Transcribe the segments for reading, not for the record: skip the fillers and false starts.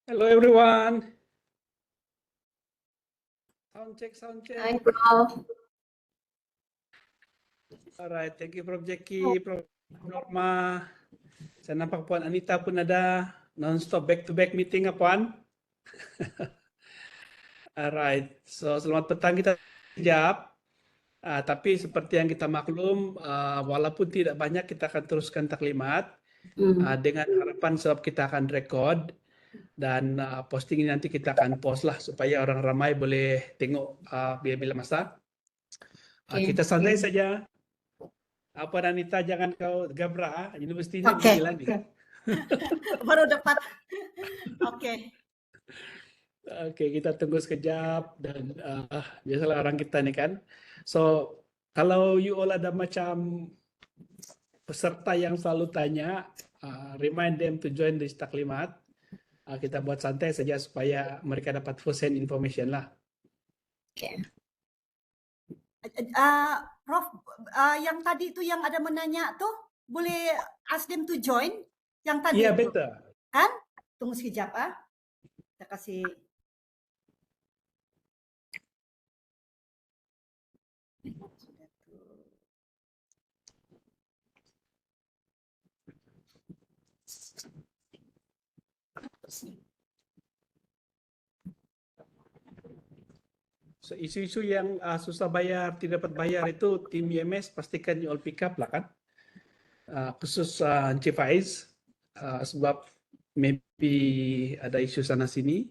Hello everyone. Sound check, sound check. Hi, Prof. Alright, thank you Prof. Jackie, Prof. Norma. Saya nampak Puan Anita pun ada non-stop back-to-back meeting Puan. Alright, so selamat petang kita jawab. Tapi seperti yang kita maklum, walaupun tidak banyak kita akan teruskan taklimat dengan harapan sebab kita akan record dan posting ini nanti kita akan post lah supaya orang ramai boleh tengok bila-bila masa. Kita santai saja. Apa Anita, jangan kau gabra, ini mestinya Oke. gila nih. Baru dapat. Oke. Oke, kita tunggu sekejap dan biasalah orang kita nih kan. So, kalau you all ada macam peserta yang selalu tanya, remind them to join this taklimat. Kita buat santai saja supaya mereka dapat first hand information lah. Oke. Prof, yang tadi itu yang ada menanya tuh, boleh ask them to join? Yang tadi Iya, itu. betul. Kan? Tunggu sekejap, Kita kasih. So, isu-isu yang susah bayar, tidak dapat bayar itu tim IMS pastikan you all pick up lah kan. Khusus Encik Faiz, sebab maybe ada isu sana sini.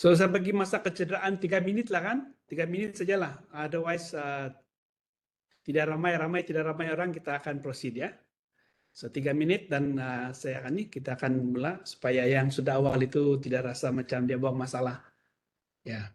So saya bagi masa kecederaan 3 menit lah kan, 3 menit sajalah. Otherwise tidak ramai orang kita akan proceed ya. So 3 menit dan saya akan kita akan mulai supaya yang sudah awal itu tidak rasa macam dia buang masalah. Ya.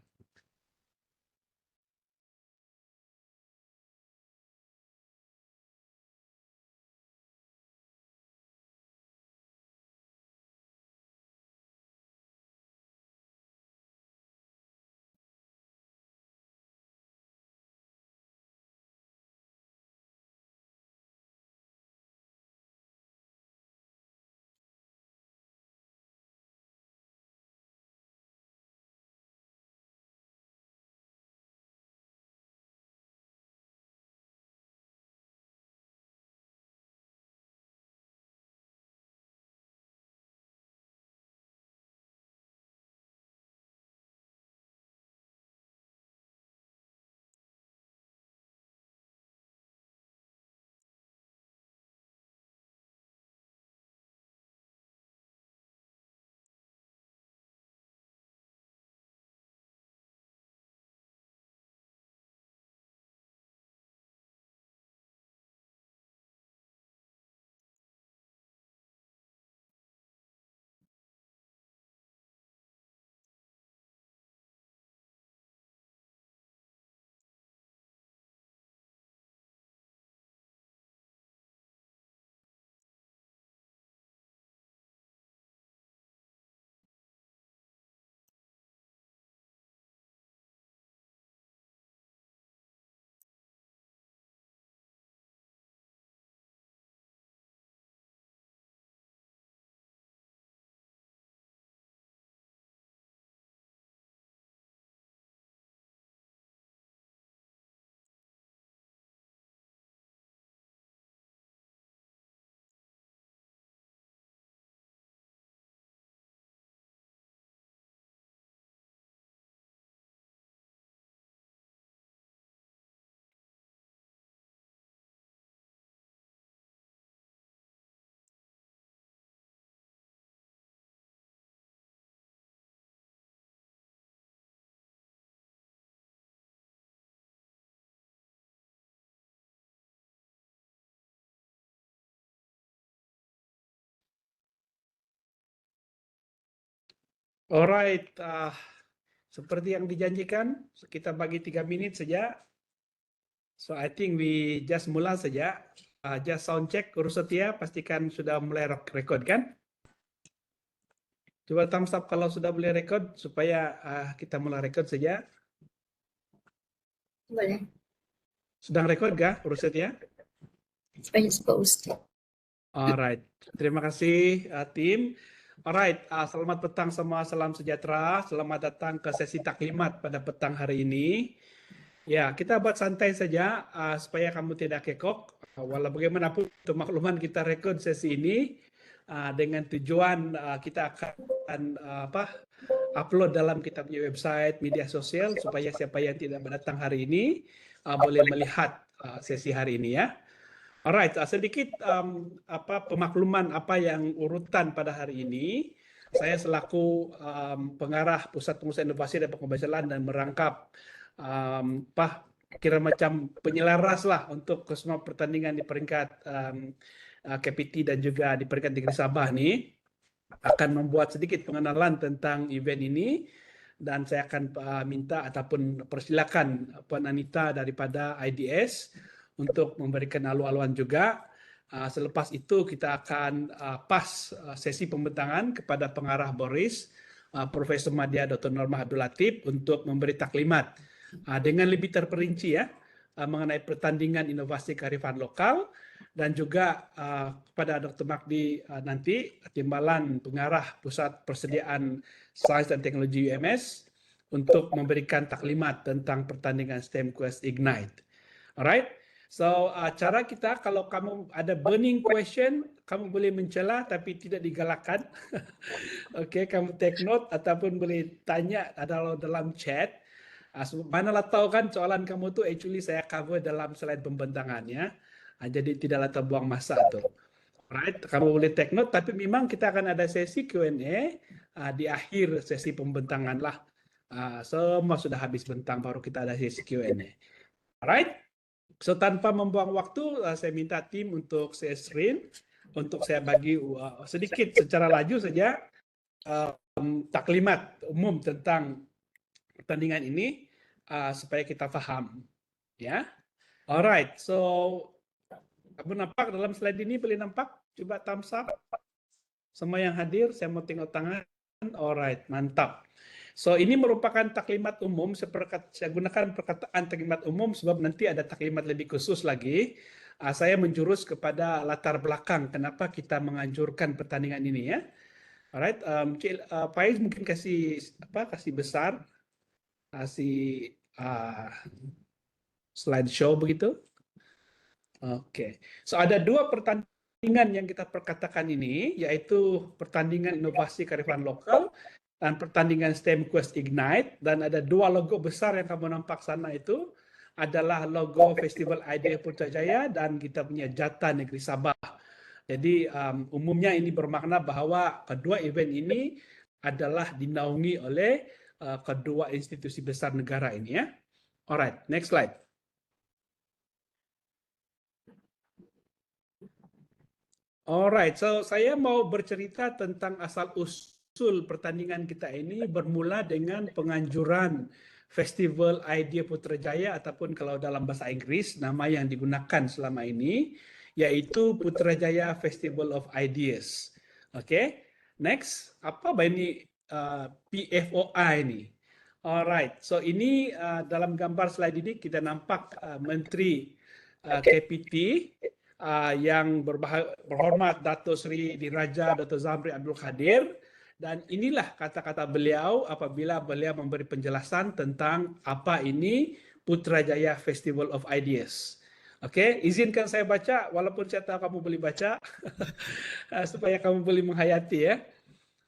Alright, seperti yang dijanjikan, kita bagi 3 menit saja. So I think we just mulai saja. Just sound check, urus setia, pastikan sudah mulai record kan? Coba thumbs up kalau sudah boleh record supaya kita mulai record saja. Boleh. Sedang rekod kah, Ruset ya? Exposed. Alright, terima kasih tim. Alright, selamat petang semua, salam sejahtera. Selamat datang ke sesi taklimat pada petang hari ini. Ya, kita buat santai saja supaya kamu tidak kekok. Walau bagaimanapun untuk makluman kita rekod sesi ini dengan tujuan kita akan upload dalam kita punya website, media sosial supaya siapa yang tidak datang hari ini boleh melihat sesi hari ini ya. Alright, sedikit pemakluman apa yang urutan pada hari ini. Saya selaku pengarah Pusat Pengusahaan Inovasi dan Pengobatan dan merangkap kira macam penyelaras lah untuk ke semua pertandingan di peringkat KPT dan juga di peringkat Negeri Sabah nih akan membuat sedikit pengenalan tentang event ini dan saya akan minta ataupun persilakan Puan Anita daripada IDS untuk memberikan alu-aluan juga. Selepas itu kita akan pas sesi pembentangan kepada pengarah Boris, Profesor Madya Dr. Norma Abdul Latif untuk memberi taklimat dengan lebih terperinci ya mengenai pertandingan inovasi kearifan lokal dan juga kepada Dr. Magdi nanti timbalan pengarah Pusat Persediaan Sains dan Teknologi UMS untuk memberikan taklimat tentang pertandingan STEM Quest Ignite. Alright. So, cara kita kalau kamu ada burning question, kamu boleh mencela tapi tidak digalakkan. Oke, kamu take note ataupun boleh tanya dalam chat. Manalah tahu kan soalan kamu tuh actually saya cover dalam slide pembentangannya. Jadi tidaklah terbuang masa tuh. Right, kamu boleh take note tapi memang kita akan ada sesi Q&A di akhir sesi pembentangan lah. Semua sudah habis bentang baru kita ada sesi Q&A. Alright. So tanpa membuang waktu, saya minta tim untuk share screen, untuk saya bagi sedikit secara laju saja taklimat umum tentang pertandingan ini supaya kita paham, ya. Alright, so kamu nampak dalam slide ini boleh nampak? Coba thumbs up. Semua yang hadir, saya mau tengok tangan. Alright, mantap. So ini merupakan taklimat umum, saya gunakan perkataan taklimat umum sebab nanti ada taklimat lebih khusus lagi. Saya menjurus kepada latar belakang kenapa kita menganjurkan pertandingan ini ya. Alright, Faiz mungkin kasih besar, kasih slideshow begitu. Oke, so ada dua pertandingan yang kita perkatakan ini, yaitu pertandingan inovasi kearifan lokal dan pertandingan STEM Quest Ignite, dan ada dua logo besar yang kamu nampak sana itu adalah logo Festival Idea Putrajaya dan kita punya Jata Negeri Sabah. Jadi umumnya ini bermakna bahwa kedua event ini adalah dinaungi oleh kedua institusi besar negara ini ya. Alright, next slide. Alright, so saya mau bercerita tentang asal-usul pertandingan kita ini bermula dengan penganjuran Festival Idea Putrajaya ataupun kalau dalam bahasa Inggris nama yang digunakan selama ini yaitu Putrajaya Festival of Ideas. Oke, next apa ini PFOI ini? Alright, so ini dalam gambar slide ini kita nampak Menteri KPT yang berhormat Dato' Sri Diraja Dr. Zamri Abdul Qadir, dan inilah kata-kata beliau apabila beliau memberi penjelasan tentang apa ini Putrajaya Festival of Ideas. Oke, izinkan saya baca walaupun saya tahu kamu boleh baca supaya kamu boleh menghayati ya.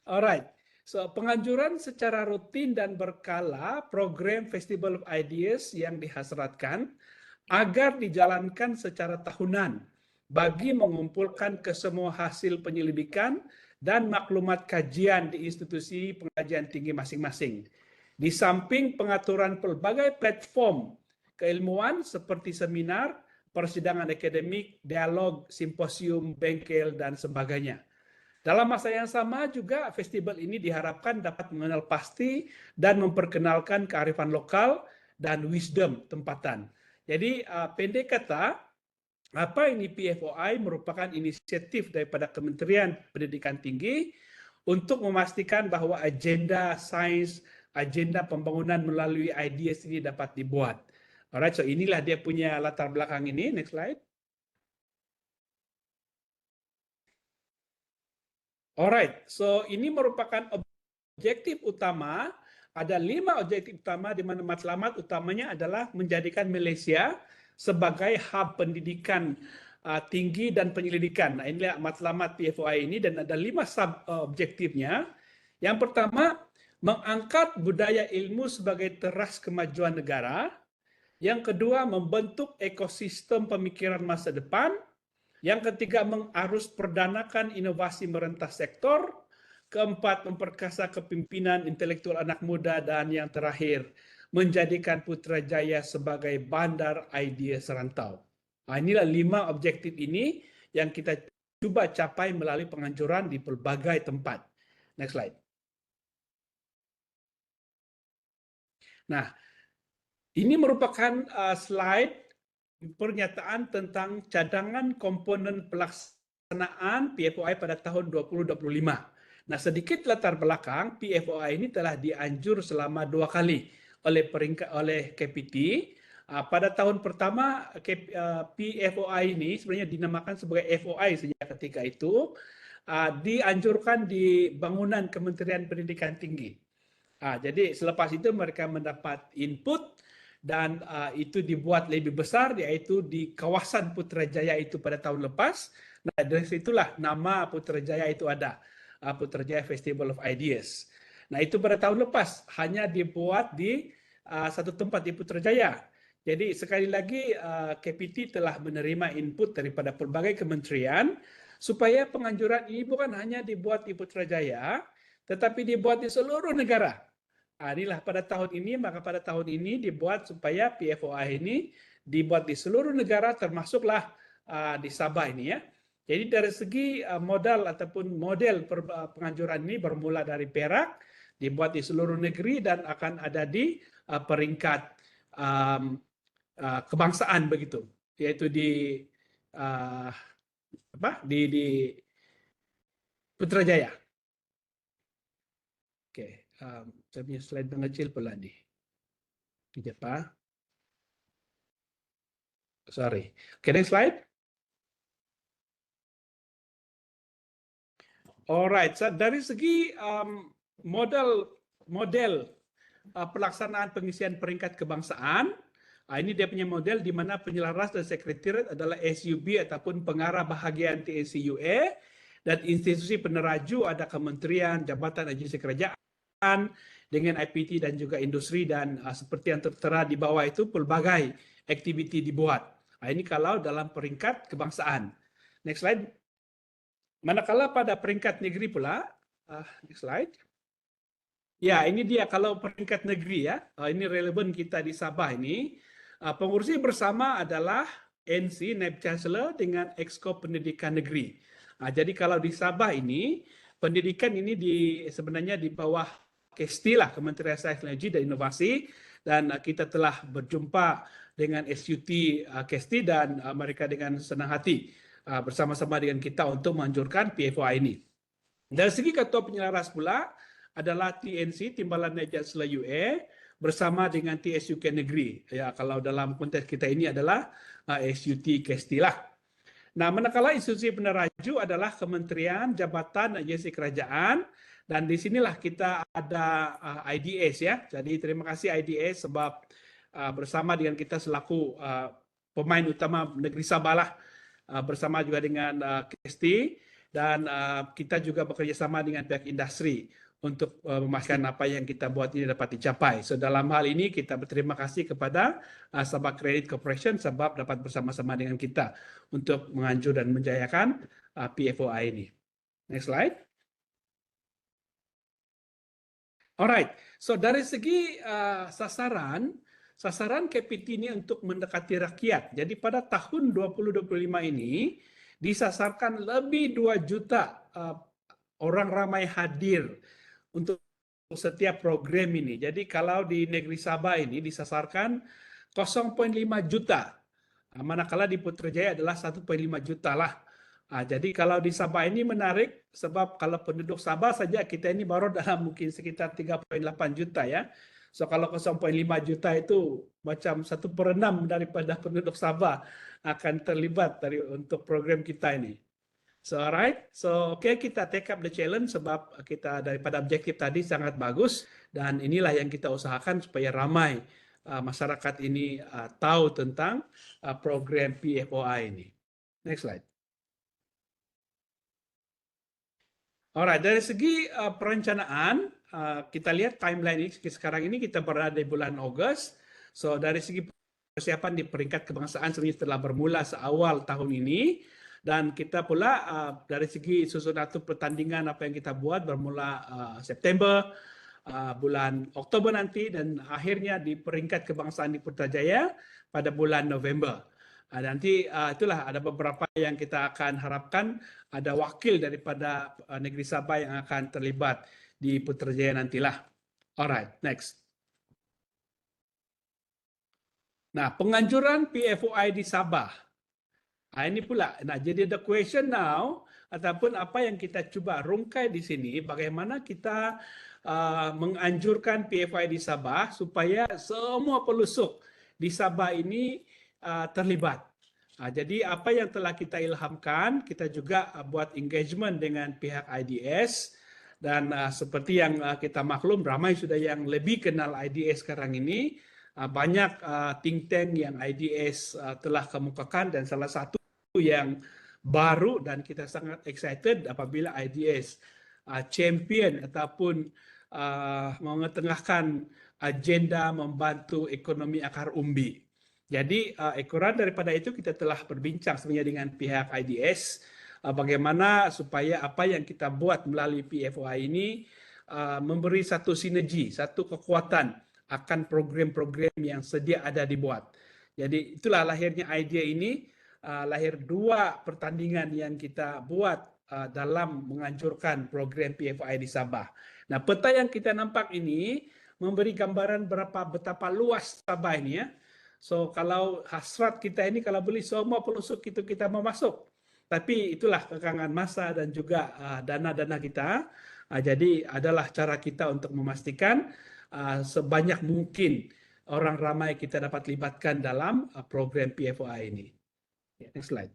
Alright. So, penganjuran secara rutin dan berkala program Festival of Ideas yang dihasratkan agar dijalankan secara tahunan bagi mengumpulkan kesemua hasil penyelidikan dan maklumat kajian di institusi pengajian tinggi masing-masing. Di samping pengaturan pelbagai platform keilmuan seperti seminar, persidangan akademik, dialog, simposium, bengkel, dan sebagainya. Dalam masa yang sama juga festival ini diharapkan dapat mengenal pasti dan memperkenalkan kearifan lokal dan wisdom tempatan. Jadi pendek kata, apa ini PFOI merupakan inisiatif daripada Kementerian Pendidikan Tinggi untuk memastikan bahwa agenda sains, agenda pembangunan melalui IDS ini dapat dibuat. Alright, so inilah dia punya latar belakang ini. Next slide. Alright, so ini merupakan objektif utama. Ada 5 objektif utama di mana matlamat utamanya adalah menjadikan Malaysia sebagai hub pendidikan tinggi dan penyelidikan. Nah, inilah matlamat PFOI ini dan ada 5 sub objektifnya. Yang pertama, mengangkat budaya ilmu sebagai teras kemajuan negara. Yang kedua, membentuk ekosistem pemikiran masa depan. Yang ketiga, mengarus perdanakan inovasi merentas sektor. Keempat, memperkasa kepimpinan intelektual anak muda. Dan yang terakhir, menjadikan Putrajaya sebagai bandar idea serantau. Nah, inilah 5 objektif ini yang kita coba capai melalui penganjuran di pelbagai tempat. Next slide. Nah, ini merupakan slide pernyataan tentang cadangan komponen pelaksanaan PFOI pada tahun 2025. Nah, sedikit latar belakang, PFOI ini telah dianjur selama 2 kali oleh KPT. Pada tahun pertama, PFOI ini sebenarnya dinamakan sebagai FOI sejak ketika itu, dianjurkan di bangunan Kementerian Pendidikan Tinggi. Jadi selepas itu mereka mendapat input dan itu dibuat lebih besar, yaitu di kawasan Putrajaya itu pada tahun lepas. Nah, dari situlah nama Putrajaya itu ada. Putrajaya Festival of Ideas. Nah, itu pada tahun lepas hanya dibuat di satu tempat di Putrajaya. Jadi sekali lagi KPT telah menerima input daripada pelbagai kementerian supaya penganjuran ini bukan hanya dibuat di Putrajaya, tetapi dibuat di seluruh negara. Inilah pada tahun ini, maka pada tahun ini dibuat supaya PFOI ini dibuat di seluruh negara, termasuklah di Sabah ini ya. Jadi dari segi modal ataupun model penganjuran ini bermula dari Perak, dibuat di seluruh negeri dan akan ada di peringkat kebangsaan begitu, yaitu di Putrajaya. Oke, saya punya slide mengecil pula nih. Tidak apa? Sorry. Oke, next slide. Alright, so dari segi model pelaksanaan pengisian peringkat kebangsaan, ini dia punya model di mana penyelaras dan sekretariat adalah SUB ataupun pengarah bahagian TNCUA, dan institusi peneraju ada kementerian, jabatan, agensi kerajaan dengan IPT dan juga industri, dan seperti yang tertera di bawah itu pelbagai aktiviti dibuat. Ini kalau dalam peringkat kebangsaan. Next slide. Manakala pada peringkat negeri pula, next slide. Ya, ini dia kalau peringkat negeri ya. Ini relevan kita di Sabah ini. Pengurusi bersama adalah NC, Naib Chancellor dengan Exco Pendidikan Negeri. Jadi kalau di Sabah ini, pendidikan ini sebenarnya di bawah KESTI lah, Kementerian Sains, Teknologi dan Inovasi. Dan kita telah berjumpa dengan SUT KESTI dan mereka dengan senang hati bersama-sama dengan kita untuk menganjurkan PFOI ini. Dari segi ketua penyelaras pula adalah TNC, Timbalan Naib Chancellor UA, bersama dengan TSUK Negeri. Ya, kalau dalam konteks kita ini adalah SUT KESTI lah. Nah, manakala institusi peneraju adalah kementerian, jabatan, agensi kerajaan, dan di sinilah kita ada IDS ya. Jadi terima kasih IDS sebab bersama dengan kita selaku pemain utama negeri Sabah lah, bersama juga dengan KESTI, dan kita juga bekerja sama dengan pihak industri untuk memastikan apa yang kita buat ini dapat dicapai. So dalam hal ini kita berterima kasih kepada Sabah Credit Corporation sebab dapat bersama-sama dengan kita untuk menganjur dan menjayakan PFOI ini. Next slide. Alright, so dari segi sasaran KPT ini untuk mendekati rakyat. Jadi pada tahun 2025 ini disasarkan lebih 2 juta orang ramai hadir untuk setiap program ini. Jadi kalau di negeri Sabah ini disasarkan 0,5 juta. Manakala di Putrajaya adalah 1,5 juta lah Jadi kalau di Sabah ini menarik sebab kalau penduduk Sabah saja kita ini baru dalam mungkin sekitar 3,8 juta ya. So kalau 0,5 juta itu macam 1/6 daripada penduduk Sabah akan terlibat untuk program kita ini. So alright, so kita take up the challenge sebab kita daripada objektif tadi sangat bagus dan inilah yang kita usahakan supaya ramai masyarakat ini tahu tentang program PFOI ini. Next slide. Alright, dari segi perencanaan, kita lihat timeline ini sekarang ini kita berada di bulan Ogos. So dari segi persiapan di peringkat kebangsaan sebenarnya telah bermula seawal tahun ini. Dan kita pula dari segi susunan pertandingan apa yang kita buat bermula September, bulan Oktober nanti, dan akhirnya di peringkat kebangsaan di Putrajaya pada bulan November. Nanti itulah ada beberapa yang kita akan harapkan ada wakil daripada negeri Sabah yang akan terlibat di Putrajaya nantilah. Alright, next. Nah, penganjuran PFOI di Sabah. Ini pula. Nah, jadi the question now ataupun apa yang kita cuba rungkai di sini, bagaimana kita menganjurkan PFOI di Sabah supaya semua pelusuk di Sabah ini terlibat. Jadi apa yang telah kita ilhamkan, kita juga buat engagement dengan pihak IDS dan seperti yang kita maklum, ramai sudah yang lebih kenal IDS sekarang ini. Banyak think tank yang IDS telah kemukakan dan salah satu yang baru dan kita sangat excited apabila IDS champion ataupun mengetengahkan agenda membantu ekonomi akar umbi. Jadi ekoran daripada itu kita telah berbincang sebenarnya dengan pihak IDS bagaimana supaya apa yang kita buat melalui PFOI ini memberi satu sinergi, satu kekuatan akan program-program yang sedia ada dibuat. Jadi itulah lahirnya idea ini, lahir 2 pertandingan yang kita buat dalam menganjurkan program PFOI di Sabah. Nah, peta yang kita nampak ini memberi gambaran betapa luas Sabah ini ya. So kalau hasrat kita ini kalau boleh semua pelusuk itu kita mau masuk. Tapi itulah kekangan masa dan juga dana-dana kita. Jadi adalah cara kita untuk memastikan sebanyak mungkin orang ramai kita dapat libatkan dalam program PFOI ini. Next slide.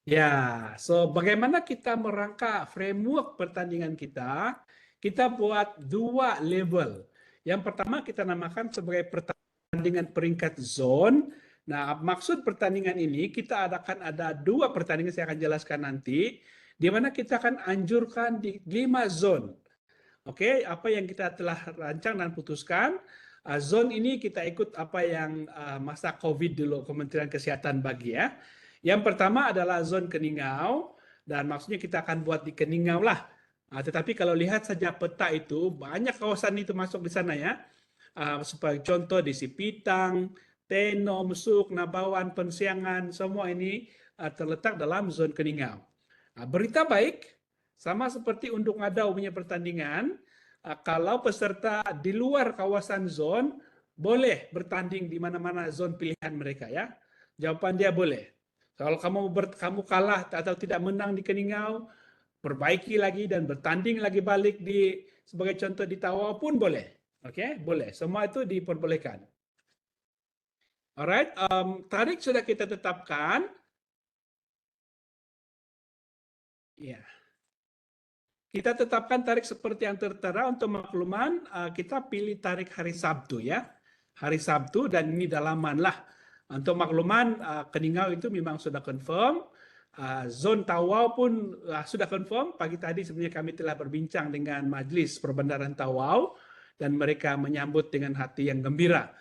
Ya, so bagaimana kita merangka framework pertandingan kita? Kita buat 2 level. Yang pertama kita namakan sebagai pertandingan peringkat zone. Nah, maksud pertandingan ini kita akan ada 2 pertandingan saya akan jelaskan nanti, di mana kita akan anjurkan di 5 zone. Oke, apa yang kita telah rancang dan putuskan, zone ini kita ikut apa yang masa COVID dulu Kementerian Kesehatan bagi ya. Yang pertama adalah zone Keningau, dan maksudnya kita akan buat di Keningau lah. Tetapi kalau lihat saja peta itu, banyak kawasan itu masuk di sana ya. Sebagai contoh di Sipitang, Teno, Mesuk, Nabawan, Pensiangan, semua ini terletak dalam zone Keningau. Berita baik, sama seperti Undung Adau punya pertandingan, kalau peserta di luar kawasan zone, boleh bertanding di mana-mana zone pilihan mereka ya. Jawaban dia boleh. Kalau kamu kalah atau tidak menang di Keningau, perbaiki lagi dan bertanding lagi balik di sebagai contoh di Tawau pun boleh. Oke, boleh. Semua itu diperbolehkan. Alright, tarikh sudah kita tetapkan. Ya. Kita tetapkan tarikh seperti yang tertera. Untuk makluman, kita pilih tarikh hari Sabtu ya. Hari Sabtu dan ini dalaman lah. Untuk makluman, Keningau itu memang sudah confirm. Zon Tawau pun sudah confirm. Pagi tadi sebenarnya kami telah berbincang dengan Majlis Perbandaran Tawau dan mereka menyambut dengan hati yang gembira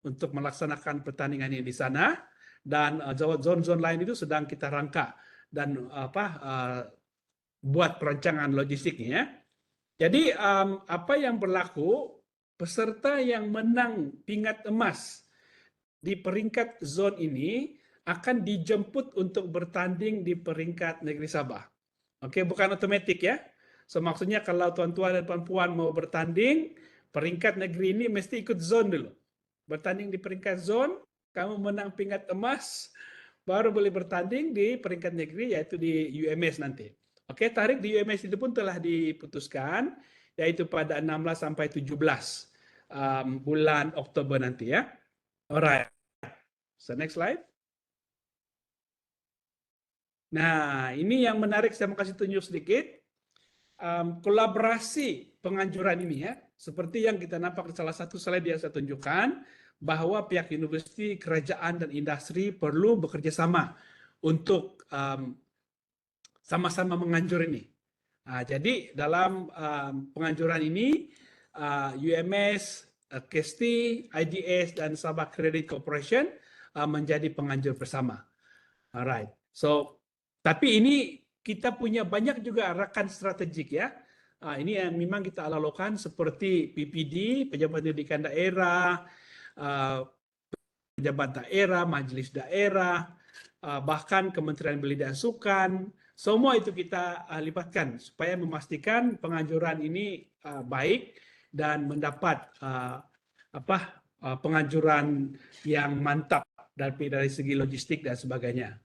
untuk melaksanakan pertandingan ini di sana. Dan zon-zon lain itu sedang kita rangka dan buat perancangan logistiknya. Jadi apa yang berlaku, peserta yang menang pingat emas di peringkat zon ini akan dijemput untuk bertanding di peringkat negeri Sabah. Oke, bukan otomatis ya. So maksudnya kalau tuan-tuan dan puan-puan mau bertanding, peringkat negeri ini mesti ikut zon dulu. Bertanding di peringkat zon, kamu menang peringkat emas, baru boleh bertanding di peringkat negeri, yaitu di UMS nanti. Oke, tarikh di UMS itu pun telah diputuskan, yaitu pada 16 sampai 17 bulan Oktober nanti ya. Alright, so next slide. Nah, ini yang menarik, saya mau kasih tunjuk sedikit. Kolaborasi penganjuran ini ya, seperti yang kita nampak di salah satu slide yang saya tunjukkan, bahwa pihak universiti, kerajaan, dan industri perlu bekerja sama untuk sama-sama menganjur ini. Jadi dalam penganjuran ini, UMS, KST, IDS, dan Sabah Credit Corporation menjadi penganjur bersama. Alright, so tapi ini kita punya banyak juga rakan strategik ya. Ini yang memang kita lakukan seperti PPD, Pejabat Pendidikan Daerah, pejabat daerah, majelis daerah, bahkan Kementerian Belia dan Sukan. Semua itu kita libatkan supaya memastikan penganjuran ini baik dan mendapat penganjuran yang mantap dari segi logistik dan sebagainya.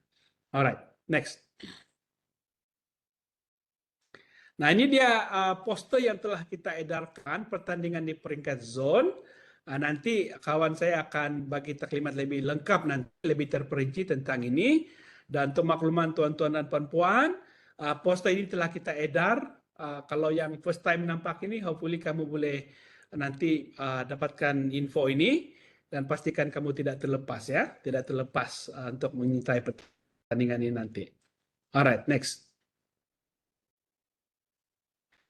Alright, next. Nah, ini dia poster yang telah kita edarkan, pertandingan di peringkat zone. Nanti kawan saya akan bagi taklimat lebih lengkap, nanti lebih terperinci tentang ini. Dan untuk makluman tuan-tuan dan puan-puan, poster ini telah kita edar. Kalau yang first time nampak ini, hopefully kamu boleh nanti dapatkan info ini. Dan pastikan kamu tidak terlepas ya, tidak terlepas untuk menyertai pertandingan ini nanti. Alright, next.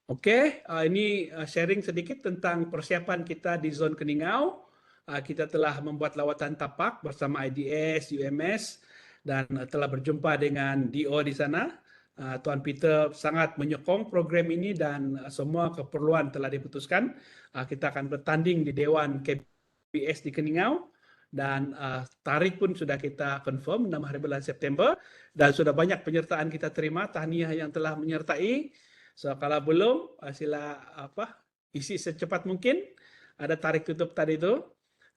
Oke, ini sharing sedikit tentang persiapan kita di Zon Keningau. Kita telah membuat lawatan tapak bersama IDS, UMS, dan telah berjumpa dengan DO di sana. Tuan Peter sangat menyokong program ini dan semua keperluan telah diputuskan. Kita akan bertanding di Dewan KBS di Keningau. Dan tarikh pun sudah kita confirm 6 hari bulan September. Dan sudah banyak penyertaan kita terima, tahniah yang telah menyertai. So kalau belum, sila isi secepat mungkin. Ada tarikh tutup tadi itu.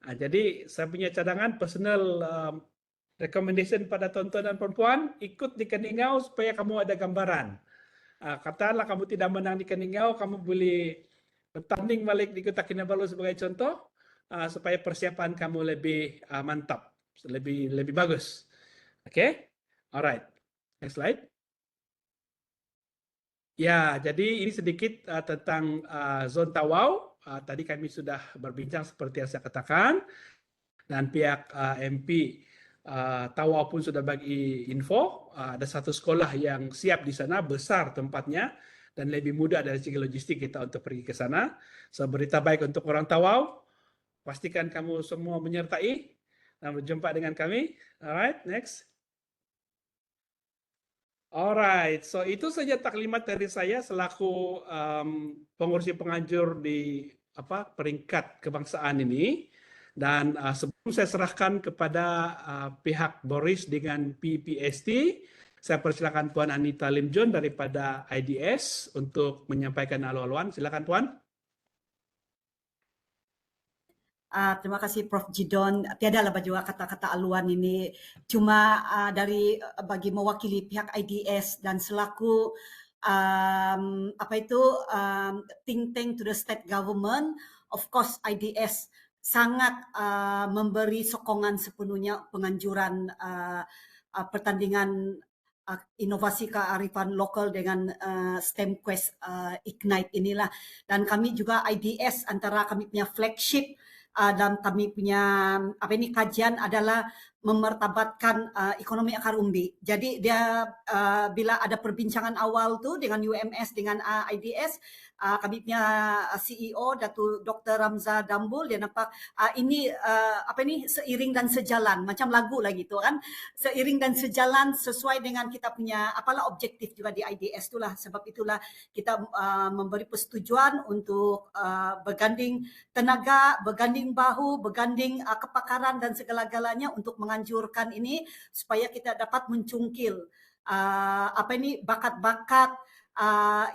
Jadi saya punya cadangan personal recommendation pada tuan-tuan dan perempuan, ikut di Keningau supaya kamu ada gambaran. Katakanlah kamu tidak menang di Keningau, kamu boleh bertanding balik di Kota Kinabalu sebagai contoh, supaya persiapan kamu lebih mantap, lebih bagus. Oke, alright, next slide. Ya, jadi ini sedikit tentang Zon Tawau. Tadi kami sudah berbincang seperti yang saya katakan, dan pihak MP Tawau pun sudah bagi info. Ada satu sekolah yang siap di sana, besar tempatnya, dan lebih mudah dari segi logistik kita untuk pergi ke sana. So, berita baik untuk orang Tawau. Pastikan kamu semua menyertai dan berjumpa dengan kami. Alright, next. Alright, so itu saja taklimat dari saya selaku pengurusi penganjur di peringkat kebangsaan ini. Dan sebelum saya serahkan kepada pihak Boris dengan PPST, saya persilakan Puan Anita Lim John daripada IDS untuk menyampaikan alu-aluan. Silakan Puan. Terima kasih Prof. Jidon. Tiadalah juga kata-kata aluan ini. Cuma bagi mewakili pihak IDS dan selaku think tank to the state government, of course IDS sangat memberi sokongan sepenuhnya penganjuran pertandingan inovasi kearifan lokal dengan STEM Quest Ignite inilah. Dan kami juga IDS antara kami punya flagship dalam kami punya kajian adalah memertabatkan ekonomi akar umbi. Jadi dia bila ada perbincangan awal tu dengan UMS dengan IDS, kami punya CEO Datuk Dr. Ramza Dambul, dia nampak ini seiring dan sejalan, macam lagu lah gitu kan, seiring dan sejalan sesuai dengan kita punya objektif juga di IDS itulah. Sebab itulah kita memberi persetujuan untuk berganding tenaga, berganding bahu, berganding kepakaran dan segala-galanya untuk menganjurkan ini supaya kita dapat mencungkil bakat-bakat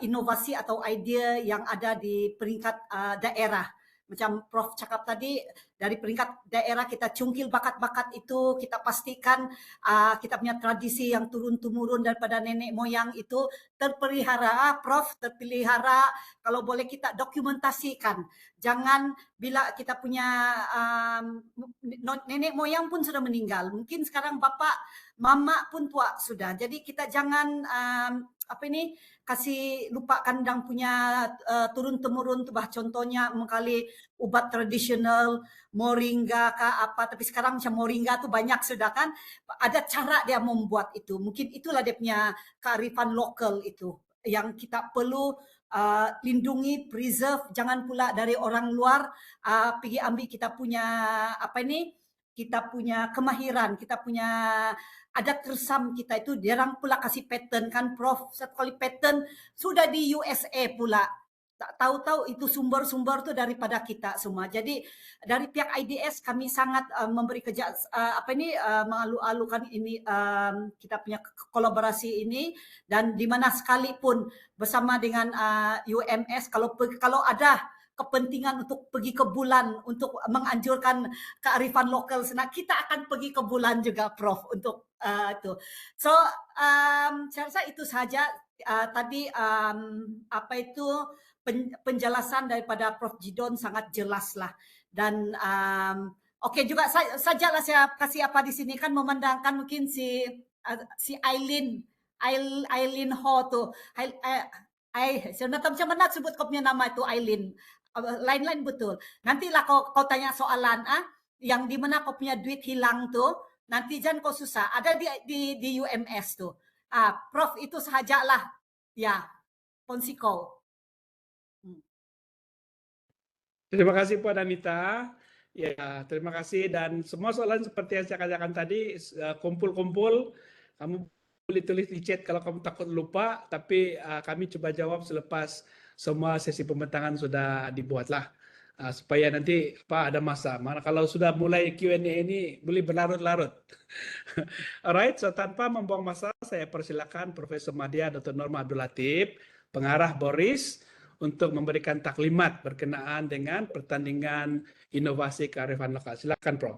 inovasi atau idea yang ada di peringkat daerah. macam Prof cakap tadi, dari peringkat daerah kita cungkil bakat-bakat itu, kita pastikan kita punya tradisi yang turun-temurun daripada nenek moyang itu terpelihara, Prof, terpelihara. Kalau boleh kita dokumentasikan. Jangan bila kita punya nenek moyang pun sudah meninggal. Mungkin sekarang bapak, mama pun tua sudah. Jadi kita jangan kasih lupakan dan punya turun-temurun tu bah, contohnya mengkali ubat tradisional moringa kah apa, tapi sekarang macam moringa tu banyak sudah kan, ada cara dia membuat itu. Mungkin itulah dia punya kearifan lokal itu yang kita perlu lindungi, preserve. Jangan pula dari orang luar pergi ambil kita punya kita punya kemahiran, kita punya adat resam kita itu, dia orang pula kasih patent kan, Prof. Satu kali patent sudah di USA pula. Tak tahu-tahu itu sumber-sumber tu daripada kita semua. Jadi dari pihak IDS kami sangat memberi kerja mengalu-alukan ini kita punya kolaborasi ini, dan di mana sekalipun bersama dengan UMS kalau ada kepentingan untuk pergi ke bulan untuk menganjurkan kearifan lokal sana, kita akan pergi ke bulan juga, Prof, untuk itu. So saya rasa itu saja tadi penjelasan daripada Prof Jidon sangat jelas lah, dan okey juga sajalah saya kasih apa di sini kan, memandangkan mungkin si Aileen Ho tu, saya nak tahu macam mana sebut kau punya nama itu Aileen. Lain-lain betul. Nantilah kau tanya soalan yang di mana kau punya duit hilang tu, nanti jangan kau susah. Ada di UMS tu. Prof, itu sahajalah. Ya, Ponsiko. Terima kasih Puan Anita. Ya, terima kasih, dan semua soalan seperti yang saya katakan tadi, kumpul-kumpul, kamu boleh tulis di chat kalau kamu takut lupa, tapi kami coba jawab selepas semua sesi pembentangan sudah dibuatlah, supaya nanti ada masa. Mana kalau sudah mulai Q&A ini boleh berlarut-larut. Alright, so tanpa membuang masa, saya persilakan Profesor Madya Dr. Norma Abdul Latif, pengarah BORIS, untuk memberikan taklimat berkenaan dengan pertandingan inovasi kearifan lokal. Silakan, Prof.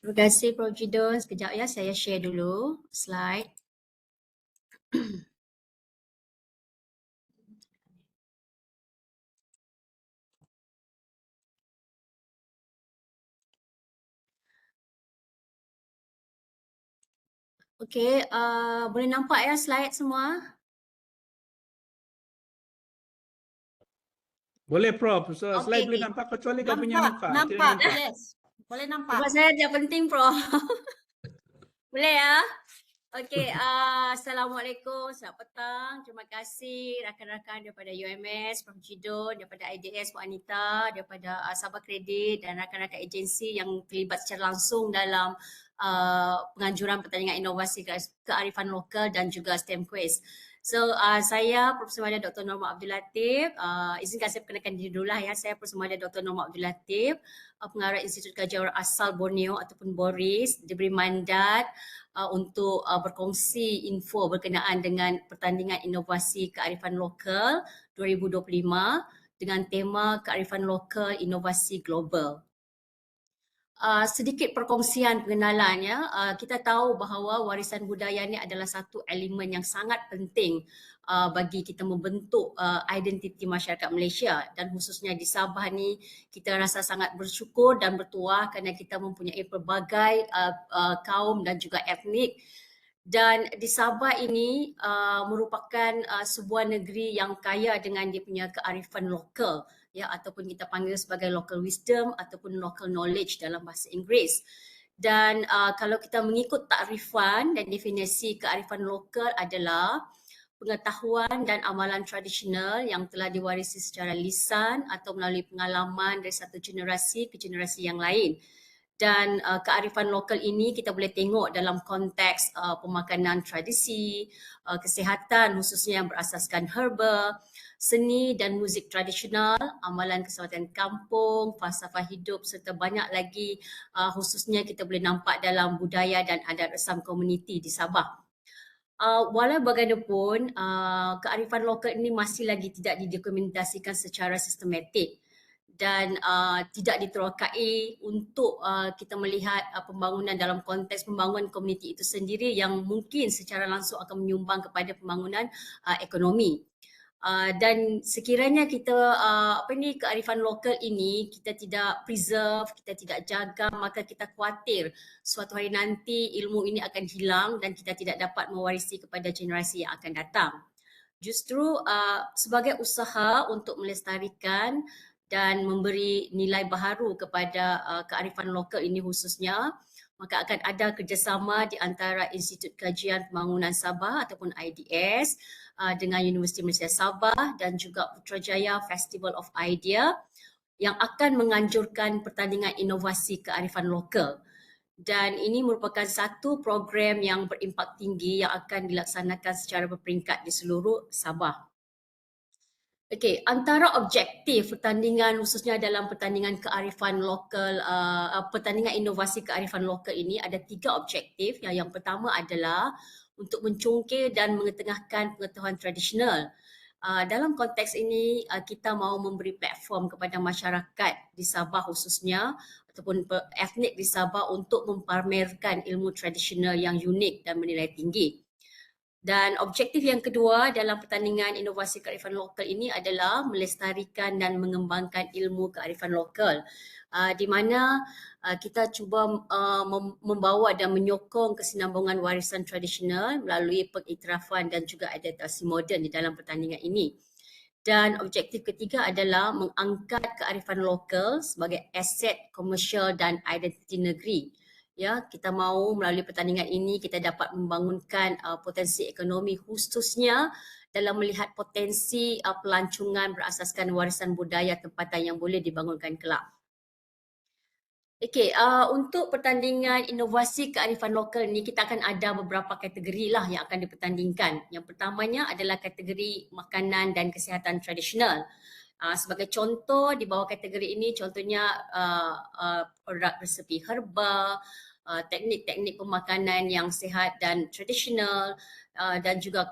Terima kasih Prof Jidon. Sekejap ya, saya share dulu slide. Okey, boleh nampak ya slide semua? Boleh, Prof. So, Okey, slide boleh okey. nampak kecuali kau punya muka. Tidak Nampak, nampak. yes. Boleh nampak. Sebab saya dia penting Prof. Boleh ya? Okey, Assalamualaikum, selamat petang. Terima kasih rakan-rakan daripada UMS, Prof Jidon, daripada IDS, Puan Anita, daripada Sabah Kredit dan rakan-rakan agensi yang terlibat secara langsung dalam penganjuran pertandingan inovasi kearifan lokal dan juga STEM Quiz. So, saya Profesor Madya Dr. Norma Abdul Latif. Izinkan saya perkenalkan diri dulu lah ya. Saya Profesor Madya Dr. Norma Abdul Latif, pengarah Institut Kajian Orang Asal Borneo ataupun BORIS, diberi mandat untuk berkongsi info berkenaan dengan pertandingan inovasi kearifan lokal 2025 dengan tema kearifan lokal inovasi global. Sedikit perkongsian pengenalan ya. Kita tahu bahawa warisan budaya ni adalah satu elemen yang sangat penting bagi kita membentuk identiti masyarakat Malaysia, dan khususnya di Sabah ni kita rasa sangat bersyukur dan bertuah kerana kita mempunyai pelbagai kaum dan juga etnik, dan di Sabah ini merupakan sebuah negeri yang kaya dengan dia punya kearifan lokal, ya, ataupun kita panggil sebagai local wisdom ataupun local knowledge dalam bahasa Inggeris. Dan kalau kita mengikut takrifan dan definisi kearifan lokal adalah pengetahuan dan amalan tradisional yang telah diwarisi secara lisan atau melalui pengalaman dari satu generasi ke generasi yang lain. Dan kearifan lokal ini kita boleh tengok dalam konteks pemakanan tradisi, kesihatan khususnya yang berasaskan herba, seni dan muzik tradisional, amalan keselamatan kampung, falsafah hidup serta banyak lagi khususnya kita boleh nampak dalam budaya dan adat resam komuniti di Sabah. Walau bagaimanapun, kearifan lokal ini masih lagi tidak didokumentasikan secara sistematik. dan tidak diterokai untuk kita melihat pembangunan dalam konteks pembangunan komuniti itu sendiri yang mungkin secara langsung akan menyumbang kepada pembangunan ekonomi. Dan sekiranya kita kearifan lokal ini kita tidak preserve, kita tidak jaga, maka kita khawatir suatu hari nanti ilmu ini akan hilang dan kita tidak dapat mewarisi kepada generasi yang akan datang. Justru sebagai usaha untuk melestarikan dan memberi nilai baharu kepada kearifan lokal ini khususnya, maka akan ada kerjasama di antara Institut Kajian Pembangunan Sabah ataupun IDS dengan Universiti Malaysia Sabah dan juga Putrajaya Festival of Idea yang akan menganjurkan pertandingan inovasi kearifan lokal. Dan ini merupakan satu program yang berimpak tinggi yang akan dilaksanakan secara berperingkat di seluruh Sabah. Okey, antara objektif pertandingan khususnya dalam pertandingan kearifan lokal, pertandingan inovasi kearifan lokal ini ada 3 objektif. Yang pertama adalah untuk mencungkil dan mengetengahkan pengetahuan tradisional. Dalam konteks ini, kita mahu memberi platform kepada masyarakat di Sabah khususnya ataupun etnik di Sabah untuk mempamerkan ilmu tradisional yang unik dan bernilai tinggi. Dan objektif yang kedua dalam pertandingan inovasi kearifan lokal ini adalah melestarikan dan mengembangkan ilmu kearifan lokal, di mana kita cuba membawa dan menyokong kesinambungan warisan tradisional melalui pengiktirafan dan juga adaptasi moden di dalam pertandingan ini. Dan objektif ketiga adalah mengangkat kearifan lokal sebagai aset komersial dan identiti negeri. Ya, kita mahu melalui pertandingan ini kita dapat membangunkan potensi ekonomi khususnya dalam melihat potensi pelancongan berasaskan warisan budaya tempatan yang boleh dibangunkan kelak. Okey, untuk pertandingan inovasi kearifan lokal ni kita akan ada beberapa kategori lah yang akan dipertandingkan. Yang pertamanya adalah kategori makanan dan kesihatan tradisional. Sebagai contoh di bawah kategori ini contohnya produk resepi herba, teknik-teknik pemakanan yang sihat dan tradisional dan juga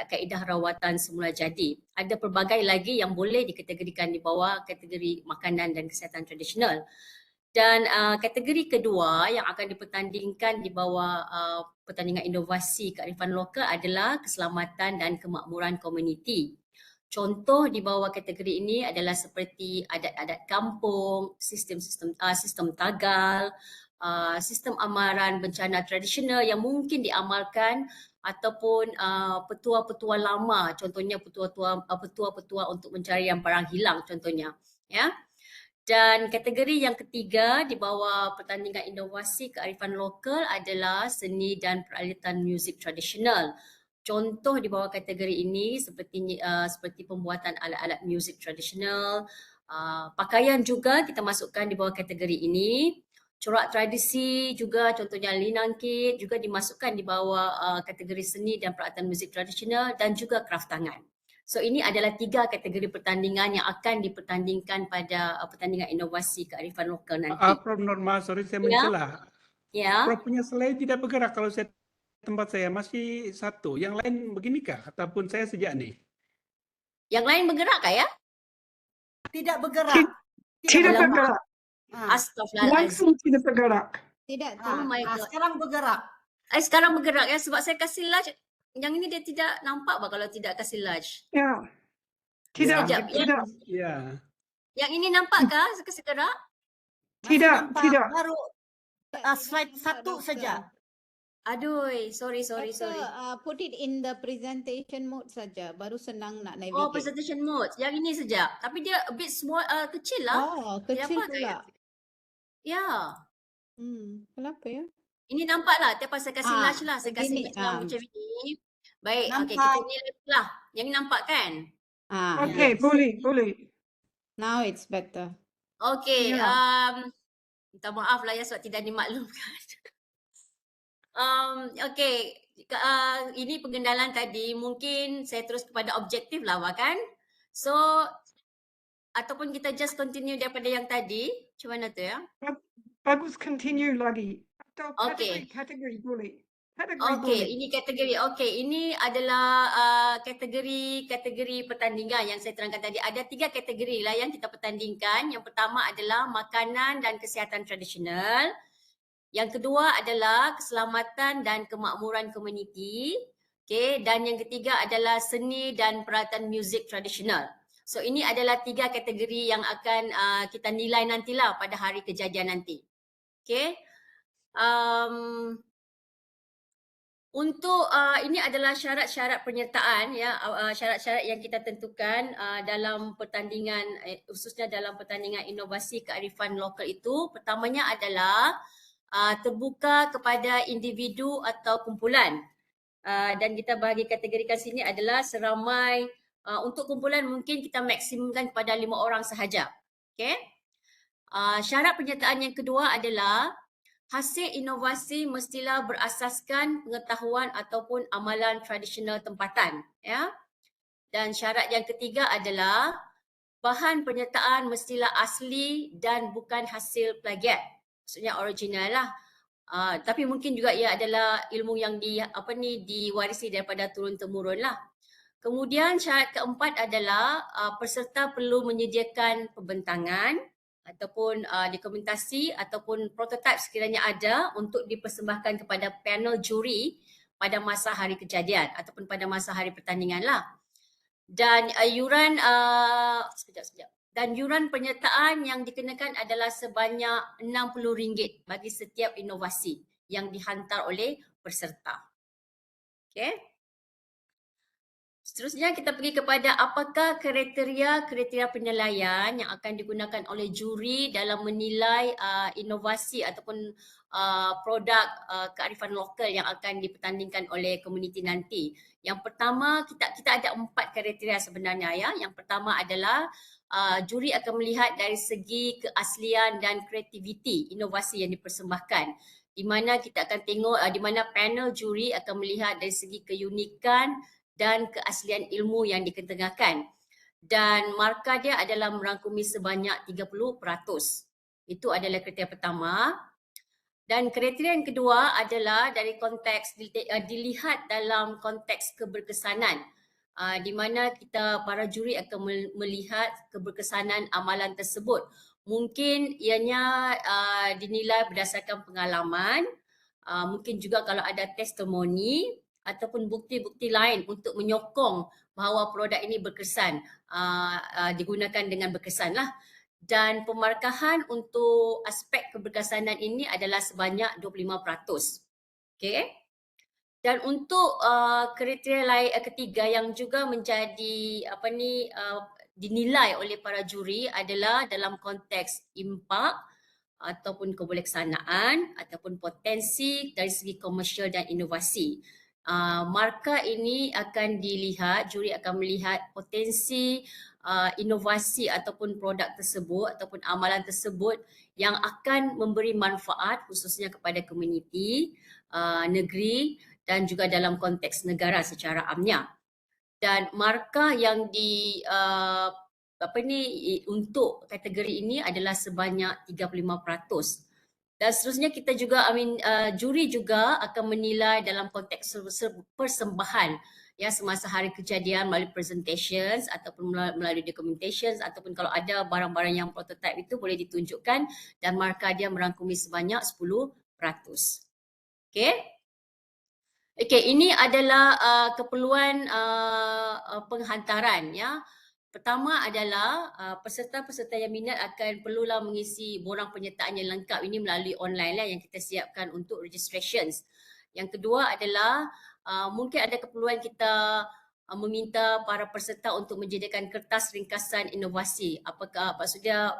kaedah rawatan semula jadi. Ada pelbagai lagi yang boleh dikategorikan di bawah kategori makanan dan kesihatan tradisional. Dan kategori kedua yang akan dipertandingkan di bawah pertandingan inovasi kearifan lokal adalah keselamatan dan kemakmuran komuniti. Contoh di bawah kategori ini adalah seperti adat-adat kampung, sistem tagal, sistem amaran bencana tradisional yang mungkin diamalkan ataupun petua-petua lama, contohnya petua-petua untuk pencarian barang hilang contohnya, ya. Dan kategori yang ketiga di bawah pertandingan inovasi kearifan lokal adalah seni dan peralatan muzik tradisional. Contoh di bawah kategori ini seperti pembuatan alat-alat muzik tradisional, pakaian juga kita masukkan di bawah kategori ini. Corak tradisi juga contohnya linangkit juga dimasukkan di bawah kategori seni dan peralatan muzik tradisional dan juga kraft tangan. So ini adalah 3 kategori pertandingan yang akan dipertandingkan pada pertandingan inovasi kearifan lokal nanti. Prof Norma, sorry saya mencelah. Ya. Prof punya slide tidak bergerak kalau saya tempat saya masih satu. Yang lain beginikah? Ataupun saya sejak nih? Yang lain bergerak kah ya? Tidak bergerak. Tidak bergerak. Astaghfirullahaladzim. Langsung tidak bergerak. Tidak. Oh my God. Sekarang bergerak. Sekarang bergerak ya sebab saya kasih large. Yang ini dia tidak nampak kalau tidak kasih large. Ya. Tidak, Sekejap, tidak, Ya. Yang ini nampak kah sekarang? Masih Tidak, nampak. tidak. Baru slide 1 saja. Aduh, sorry. Doktor, put it in the presentation mode saja. Baru senang nak navigate. Oh, presentation mode. Yang ini saja. Tapi dia a bit small, kecil lah. Oh, kecil Kenapa pula. Ya. Kenapa ya? Ini nampak lah. Tiap saya kasih large lah. Saya kasih begini, yang macam ini. Baik, okey, Nampak. kita nilai lah. Yang ini nampak kan? Okey, boleh. Now it's better. Okey, Ya. minta maaf lah ya sebab tidak dimaklumkan. Okey, ini pengenalan tadi. Mungkin saya terus kepada objektif lah kan? So, ataupun kita just continue daripada yang tadi. Macam mana tu ya? Bagus, continue lagi. Atau Okey. kategori boleh. Category Okey, bully. ini kategori. Okey, ini adalah kategori pertandingan yang saya terangkan tadi. Ada 3 kategori lah yang kita pertandingkan. Yang pertama adalah makanan dan kesihatan tradisional. Yang kedua adalah keselamatan dan kemakmuran komuniti. Okey, dan yang ketiga adalah seni dan peralatan muzik tradisional. So ini adalah 3 kategori yang akan kita nilai nantilah pada hari kejadian nanti. Okey. Untuk ini adalah syarat-syarat penyertaan ya, syarat-syarat yang kita tentukan dalam pertandingan khususnya dalam pertandingan inovasi kearifan lokal itu. Pertamanya adalah terbuka kepada individu atau kumpulan. Dan kita bagi kategorikan sini adalah seramai untuk kumpulan mungkin kita maksimumkan kepada 5 orang sahaja. Okey. Syarat penyertaan yang kedua adalah hasil inovasi mestilah berasaskan pengetahuan ataupun amalan tradisional tempatan, ya. Dan syarat yang ketiga adalah bahan penyertaan mestilah asli dan bukan hasil plagiat. Maksudnya original lah. Tapi mungkin juga ia adalah ilmu yang diwarisi daripada turun temurun lah. Kemudian syarat keempat adalah peserta perlu menyediakan pembentangan ataupun dokumentasi ataupun prototipe sekiranya ada untuk dipersembahkan kepada panel juri pada masa hari kejadian ataupun pada masa hari pertandingan lah. Dan yuran Dan yuran penyertaan yang dikenakan adalah sebanyak RM60 bagi setiap inovasi yang dihantar oleh peserta. Okey. Seterusnya kita pergi kepada apakah kriteria penilaian yang akan digunakan oleh juri dalam menilai inovasi ataupun produk kearifan lokal yang akan dipertandingkan oleh komuniti nanti. Yang pertama, kita ada 4 kriteria sebenarnya ya. Yang pertama adalah juri akan melihat dari segi keaslian dan kreativiti inovasi yang dipersembahkan. Di mana kita akan tengok di mana panel juri akan melihat dari segi keunikan dan keaslian ilmu yang diketengahkan. Dan markah dia adalah merangkumi sebanyak 30%. Itu adalah kriteria pertama. Dan kriteria yang kedua adalah dari konteks dilihat dalam konteks keberkesanan. Di mana para juri akan melihat keberkesanan amalan tersebut. Mungkin ianya dinilai berdasarkan pengalaman, mungkin juga kalau ada testimoni ataupun bukti-bukti lain untuk menyokong bahawa produk ini berkesan, digunakan dengan berkesan lah. Dan pemarkahan untuk aspek keberkesanan ini adalah sebanyak 25%. Okey. Dan untuk kriteria lain ketiga yang juga menjadi dinilai oleh para juri adalah dalam konteks impak ataupun kebolehksanaan ataupun potensi dari segi komersial dan inovasi. Markah ini akan dilihat, juri akan melihat potensi inovasi ataupun produk tersebut ataupun amalan tersebut yang akan memberi manfaat khususnya kepada komuniti, negeri dan juga dalam konteks negara secara amnya. Dan markah yang untuk kategori ini adalah sebanyak 35%. Dan seterusnya kita juga juri juga akan menilai dalam konteks persembahan ya semasa hari kejadian melalui presentations ataupun melalui documentations ataupun kalau ada barang-barang yang prototype itu boleh ditunjukkan dan markah dia merangkumi sebanyak 10%. Okey. Okey, ini adalah keperluan penghantaran ya. Pertama adalah peserta-peserta yang minat akan perlulah mengisi borang penyertaan yang lengkap ini melalui online lah yang kita siapkan untuk registrations. Yang kedua adalah mungkin ada keperluan kita meminta para peserta untuk menyediakan kertas ringkasan inovasi. Apakah maksudnya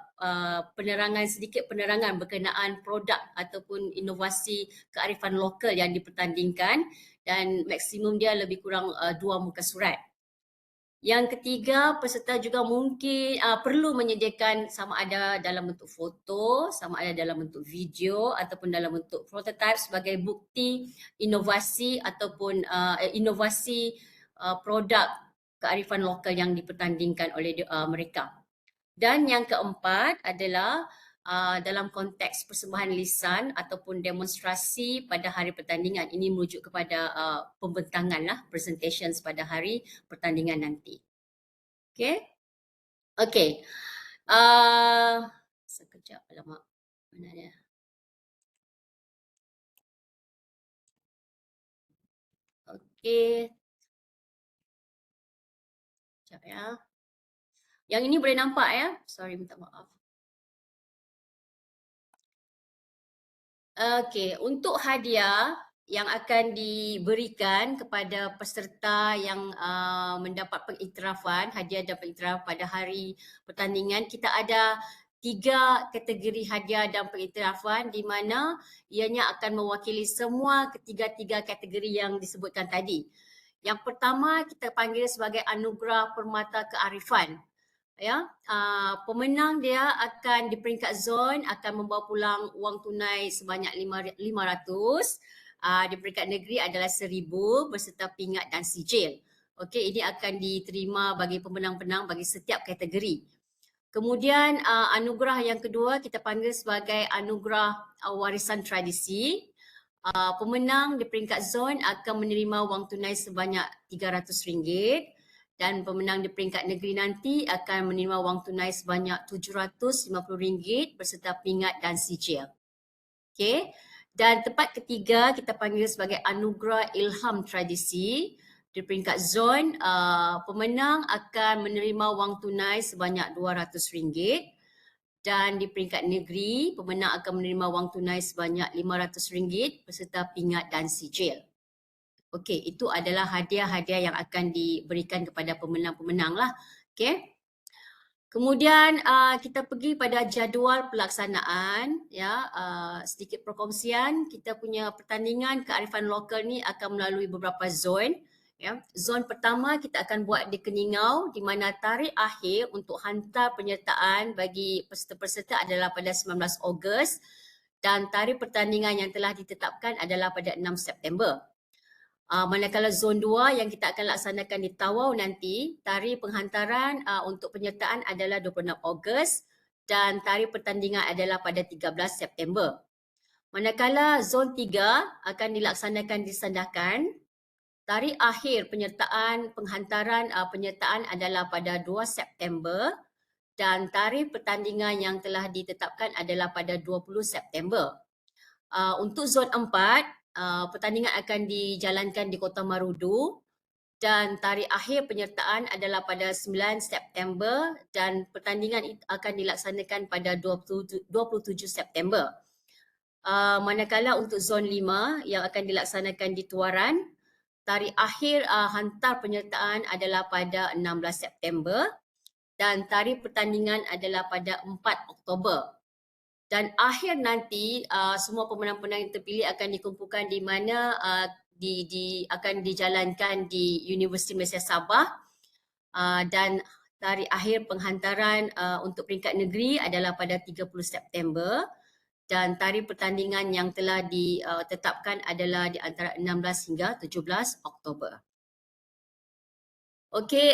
sedikit penerangan berkenaan produk ataupun inovasi kearifan lokal yang dipertandingkan dan maksimum dia lebih kurang 2 muka surat. Yang ketiga, peserta juga mungkin perlu menyediakan sama ada dalam bentuk foto, sama ada dalam bentuk video ataupun dalam bentuk prototype sebagai bukti inovasi ataupun inovasi produk kearifan lokal yang dipertandingkan oleh mereka. Dan yang keempat adalah dalam konteks persembahan lisan ataupun demonstrasi pada hari pertandingan. Ini merujuk kepada pembentangan lah, presentations pada hari pertandingan nanti. Okay. Okay. Sekejap, alamak. Mana dia? Okay. Sekejap ya. Yang ini boleh nampak ya? Sorry, minta maaf. Okay, untuk hadiah yang akan diberikan kepada peserta yang mendapat pengiktirafan, hadiah dan pengiktiraf pada hari pertandingan, kita ada 3 kategori hadiah dan pengiktirafan di mana ianya akan mewakili semua ketiga-tiga kategori yang disebutkan tadi. Yang pertama kita panggil sebagai anugerah permata kearifan. Ya, pemenang dia akan di peringkat zon akan membawa pulang wang tunai sebanyak 500. Di peringkat negeri adalah 1,000 berserta pingat dan sijil. Okey, ini akan diterima bagi pemenang-pemenang bagi setiap kategori. Kemudian anugerah yang kedua kita panggil sebagai anugerah warisan tradisi. Pemenang di peringkat zon akan menerima wang tunai sebanyak RM300. Dan pemenang di peringkat negeri nanti akan menerima wang tunai sebanyak RM750 berserta pingat dan sijil. Okey. Dan tempat ketiga kita panggil sebagai anugerah ilham tradisi. Di peringkat zon, pemenang akan menerima wang tunai sebanyak RM200. Dan di peringkat negeri, pemenang akan menerima wang tunai sebanyak RM500 berserta pingat dan sijil. Okey, itu adalah hadiah-hadiah yang akan diberikan kepada pemenang-pemenang lah. Okey. Kemudian kita pergi pada jadual pelaksanaan, ya, sedikit perkongsian. Kita punya pertandingan kearifan lokal ni akan melalui beberapa zon. Ya. Zon pertama kita akan buat di Keningau di mana tarikh akhir untuk hantar penyertaan bagi peserta-peserta adalah pada 19 Ogos dan tarikh pertandingan yang telah ditetapkan adalah pada 6 September. Manakala zon 2 yang kita akan laksanakan di Tawau nanti, tarikh penghantaran untuk penyertaan adalah 26 Ogos dan tarikh pertandingan adalah pada 13 September. Manakala zon 3 akan dilaksanakan di Sandakan, tarikh akhir penyertaan penghantaran penyertaan adalah pada 2 September dan tarikh pertandingan yang telah ditetapkan adalah pada 20 September. Untuk zon 4, pertandingan akan dijalankan di Kota Marudu dan tarikh akhir penyertaan adalah pada 9 September dan pertandingan akan dilaksanakan pada 27 September. Manakala untuk zon 5 yang akan dilaksanakan di Tuaran, tarikh akhir hantar penyertaan adalah pada 16 September dan tarikh pertandingan adalah pada 4 Oktober. Dan akhir nanti semua pemenang-pemenang yang terpilih akan dikumpulkan di mana akan dijalankan di Universiti Malaysia Sabah dan tarikh akhir penghantaran untuk peringkat negeri adalah pada 30 September dan tarikh pertandingan yang telah ditetapkan adalah di antara 16 hingga 17 Oktober. Okey,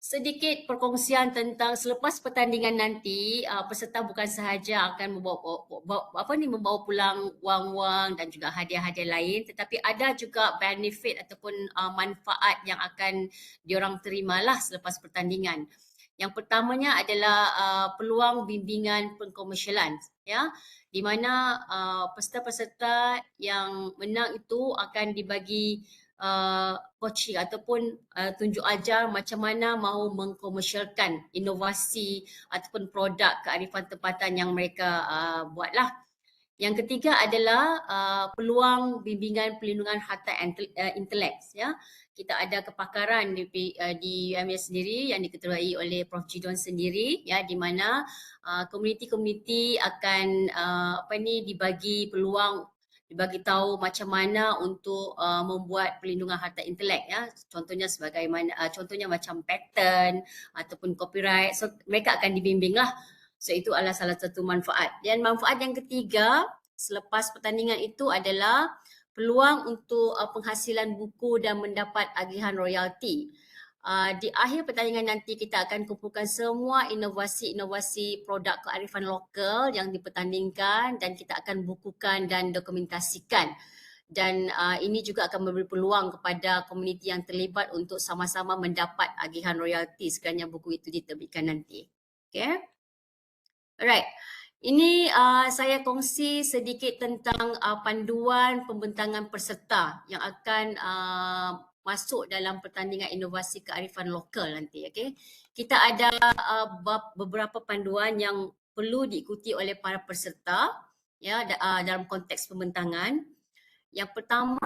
sedikit perkongsian tentang selepas pertandingan nanti, peserta bukan sahaja akan membawa pulang wang-wang dan juga hadiah-hadiah lain, tetapi ada juga benefit ataupun manfaat yang akan diorang terimalah selepas pertandingan. Yang pertamanya adalah peluang bimbingan pengkomersialan, ya, di mana peserta-peserta yang menang itu akan dibagi coaching ataupun tunjuk ajar macam mana mahu mengkomersialkan inovasi ataupun produk kearifan tempatan yang mereka buatlah. Yang ketiga adalah peluang bimbingan pelindungan harta intelek, ya. Kita ada kepakaran di UMS sendiri yang diketuai oleh Prof Jidon sendiri, ya, di mana komuniti-komuniti akan dibagi peluang, dibagi tahu macam mana untuk membuat pelindungan harta intelek, ya. Contohnya contohnya macam patent ataupun copyright. So mereka akan dibimbing lah. So itu adalah salah satu manfaat. Dan manfaat yang ketiga selepas pertandingan itu adalah peluang untuk penghasilan buku dan mendapat agihan royalti. Di akhir pertandingan nanti kita akan kumpulkan semua inovasi-inovasi produk kearifan lokal yang dipertandingkan dan kita akan bukukan dan dokumentasikan. Dan ini juga akan memberi peluang kepada komuniti yang terlibat untuk sama-sama mendapat agihan royalti sekiranya buku itu diterbitkan nanti. Okay? Alright. Ini saya kongsi sedikit tentang panduan pembentangan peserta yang akan masuk dalam pertandingan inovasi kearifan lokal nanti. Okay? Kita ada beberapa panduan yang perlu diikuti oleh para peserta ya dalam konteks pembentangan. Yang pertama,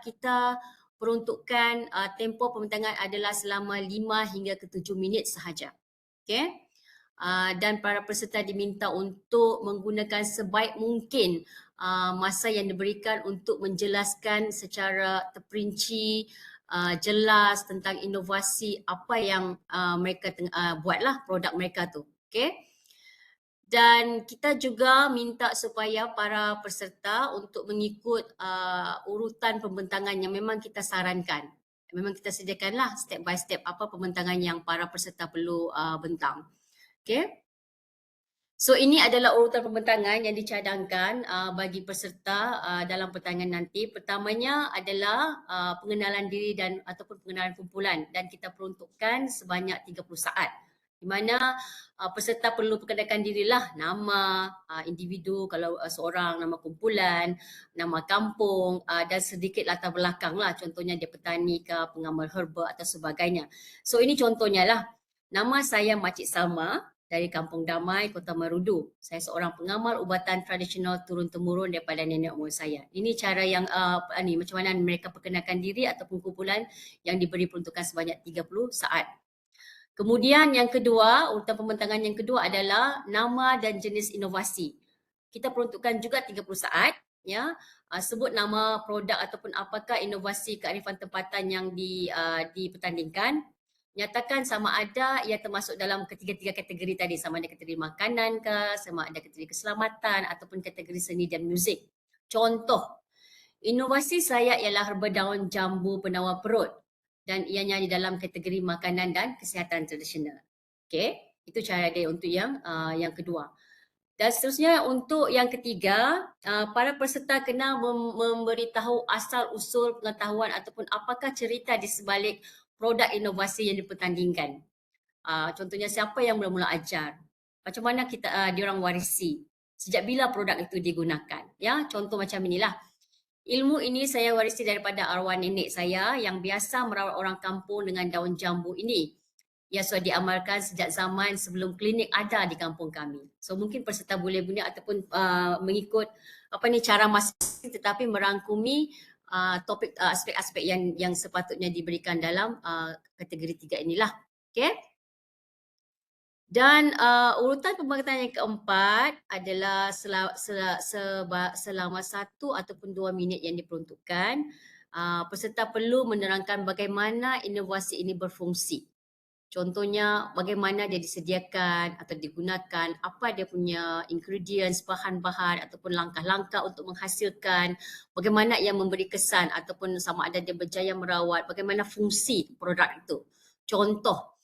kita peruntukkan tempoh pembentangan adalah selama 5 hingga ke 7 minit sahaja. Okay? Dan para peserta diminta untuk menggunakan sebaik mungkin masa yang diberikan untuk menjelaskan secara terperinci, jelas tentang inovasi apa yang mereka buatlah produk mereka tu. Okay? Dan kita juga minta supaya para peserta untuk mengikut urutan pembentangan yang memang kita sarankan. Memang kita sediakanlah step by step apa pembentangan yang para peserta perlu bentang. Okay. So ini adalah urutan pembentangan yang dicadangkan bagi peserta dalam pertandingan nanti. Pertamanya adalah pengenalan diri dan ataupun pengenalan kumpulan dan kita peruntukkan sebanyak 30 saat. Di mana peserta perlu perkenalkan dirilah, nama individu kalau seorang, nama kumpulan, nama kampung dan sedikit latar belakang lah. Contohnya dia petani ke, pengamal herba atau sebagainya. So ini contohnya lah. Nama saya Makcik Salma dari Kampung Damai, Kota Marudu. Saya seorang pengamal ubatan tradisional turun-temurun daripada nenek moyang saya. Ini cara yang macam mana mereka perkenalkan diri ataupun kumpulan yang diberi peruntukan sebanyak 30 saat. Kemudian yang kedua, urutan pembentangan yang kedua adalah nama dan jenis inovasi. Kita peruntukkan juga 30 saat. Ya, sebut nama produk ataupun apakah inovasi kearifan tempatan yang dipertandingkan. Nyatakan sama ada ia termasuk dalam ketiga-tiga kategori tadi, sama ada kategori makanan ke, sama ada kategori keselamatan ataupun kategori seni dan muzik. Contoh, inovasi saya ialah herba daun jambu penawar perut dan ianya di dalam kategori makanan dan kesihatan tradisional. Okey, itu cara dia untuk yang kedua. Dan seterusnya untuk yang ketiga, para peserta kena memberitahu asal usul pengetahuan ataupun apakah cerita di sebalik produk inovasi yang dipertandingkan. Contohnya siapa yang mula-mula ajar, macam mana kita diorang warisi, sejak bila produk itu digunakan. Ya, contoh macam inilah. Ilmu ini saya warisi daripada arwah nenek saya yang biasa merawat orang kampung dengan daun jambu ini. Ia sudah diamalkan sejak zaman sebelum klinik ada di kampung kami. So mungkin peserta boleh guna ataupun mengikut cara masing-masing tetapi merangkumi topik aspek-aspek yang sepatutnya diberikan dalam kategori 3 inilah. Okay? Dan urutan pembentangan yang keempat adalah selama 1 ataupun 2 minit yang diperuntukkan, peserta perlu menerangkan bagaimana inovasi ini berfungsi. Contohnya bagaimana dia disediakan atau digunakan, apa dia punya ingredients, bahan-bahan ataupun langkah-langkah untuk menghasilkan, bagaimana ia memberi kesan ataupun sama ada dia berjaya merawat, bagaimana fungsi produk itu. Contoh,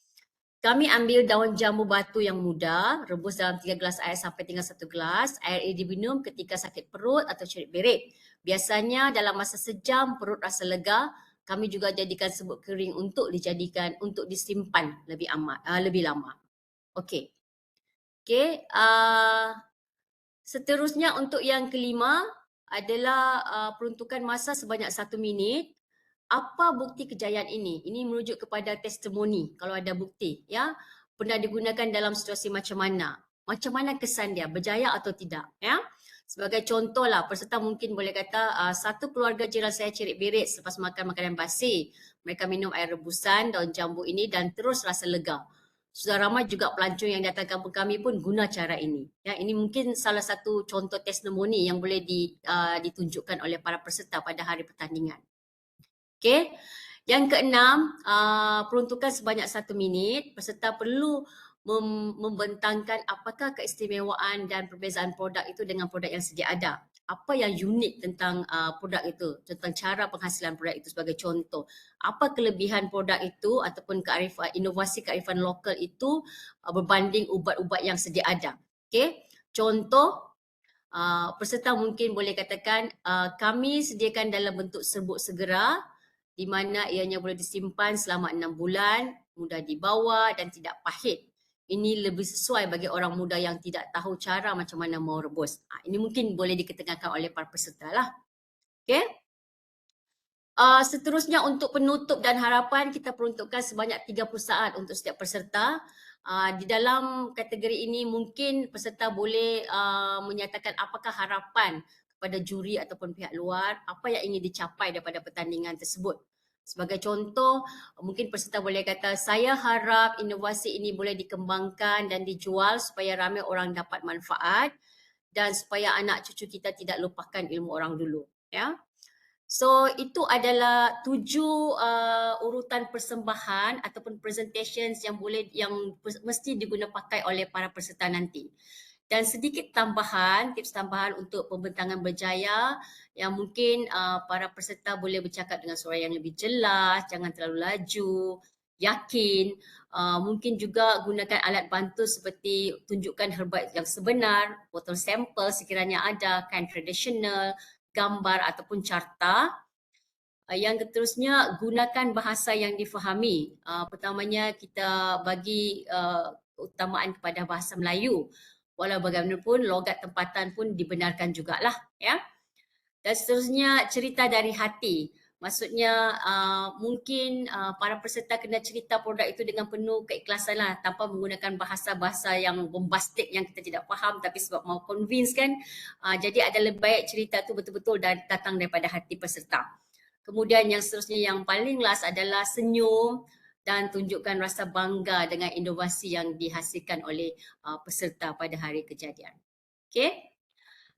kami ambil daun jambu batu yang muda, rebus dalam 3 gelas air sampai tinggal 1 gelas. Air ini diminum ketika sakit perut atau cerit berit. Biasanya dalam masa sejam perut rasa lega. Kami juga jadikan serbuk kering untuk disimpan lebih lama. Okey. Okey, seterusnya untuk yang kelima adalah peruntukan masa sebanyak 1 minit. Apa bukti kejayaan ini? Ini merujuk kepada testimoni kalau ada bukti, ya. Pernah digunakan dalam situasi macam mana? Macam mana kesan dia, berjaya atau tidak, ya? Sebagai contohlah, peserta mungkin boleh kata satu keluarga jiran saya cerit berit selepas makan makanan basi. Mereka minum air rebusan daun jambu ini dan terus rasa lega. Sudah ramai juga pelancong yang datang kampung kami pun guna cara ini. Ya, ini mungkin salah satu contoh testimoni yang boleh ditunjukkan oleh para peserta pada hari pertandingan. Okey. Yang keenam, peruntukan sebanyak 1 minit. Peserta perlu membentangkan apakah keistimewaan dan perbezaan produk itu dengan produk yang sedia ada. apa yang unik tentang produk itu, tentang cara penghasilan produk itu sebagai contoh. Apa kelebihan produk itu ataupun inovasi kearifan lokal itu berbanding ubat-ubat yang sedia ada. Okey, contoh peserta mungkin boleh katakan kami sediakan dalam bentuk serbuk segera di mana ianya boleh disimpan selama 6 bulan, mudah dibawa dan tidak pahit. Ini lebih sesuai bagi orang muda yang tidak tahu cara macam mana mau rebus. Ini mungkin boleh diketengahkan oleh para peserta lah. Okay. Seterusnya untuk penutup dan harapan kita peruntukkan sebanyak 30 saat untuk setiap peserta. Di dalam kategori ini mungkin peserta boleh menyatakan apakah harapan kepada juri ataupun pihak luar, apa yang ingin dicapai daripada pertandingan tersebut. Sebagai contoh, mungkin peserta boleh kata, saya harap inovasi ini boleh dikembangkan dan dijual supaya ramai orang dapat manfaat dan supaya anak cucu kita tidak lupakan ilmu orang dulu. Ya. So itu adalah 7 urutan persembahan ataupun presentations yang mesti diguna pakai oleh para peserta nanti. Dan sedikit tambahan, tips tambahan untuk pembentangan berjaya yang mungkin para peserta boleh bercakap dengan suara yang lebih jelas, jangan terlalu laju, yakin. Mungkin juga gunakan alat bantu seperti tunjukkan herba yang sebenar, botol sampel sekiranya ada, kain tradisional, gambar ataupun carta. Yang seterusnya, gunakan bahasa yang difahami. Pertamanya kita bagi keutamaan kepada bahasa Melayu. Walau bagaimanapun logat tempatan pun dibenarkan jugalah, ya. Dan seterusnya cerita dari hati. Maksudnya mungkin para peserta kena cerita produk itu dengan penuh keikhlasan lah, tanpa menggunakan bahasa-bahasa yang bombastik yang kita tidak faham tapi sebab mau convince kan. Jadi ada lebih baik cerita itu betul-betul datang daripada hati peserta. Kemudian yang seterusnya yang paling last adalah senyum dan tunjukkan rasa bangga dengan inovasi yang dihasilkan oleh peserta pada hari kejadian. Okey.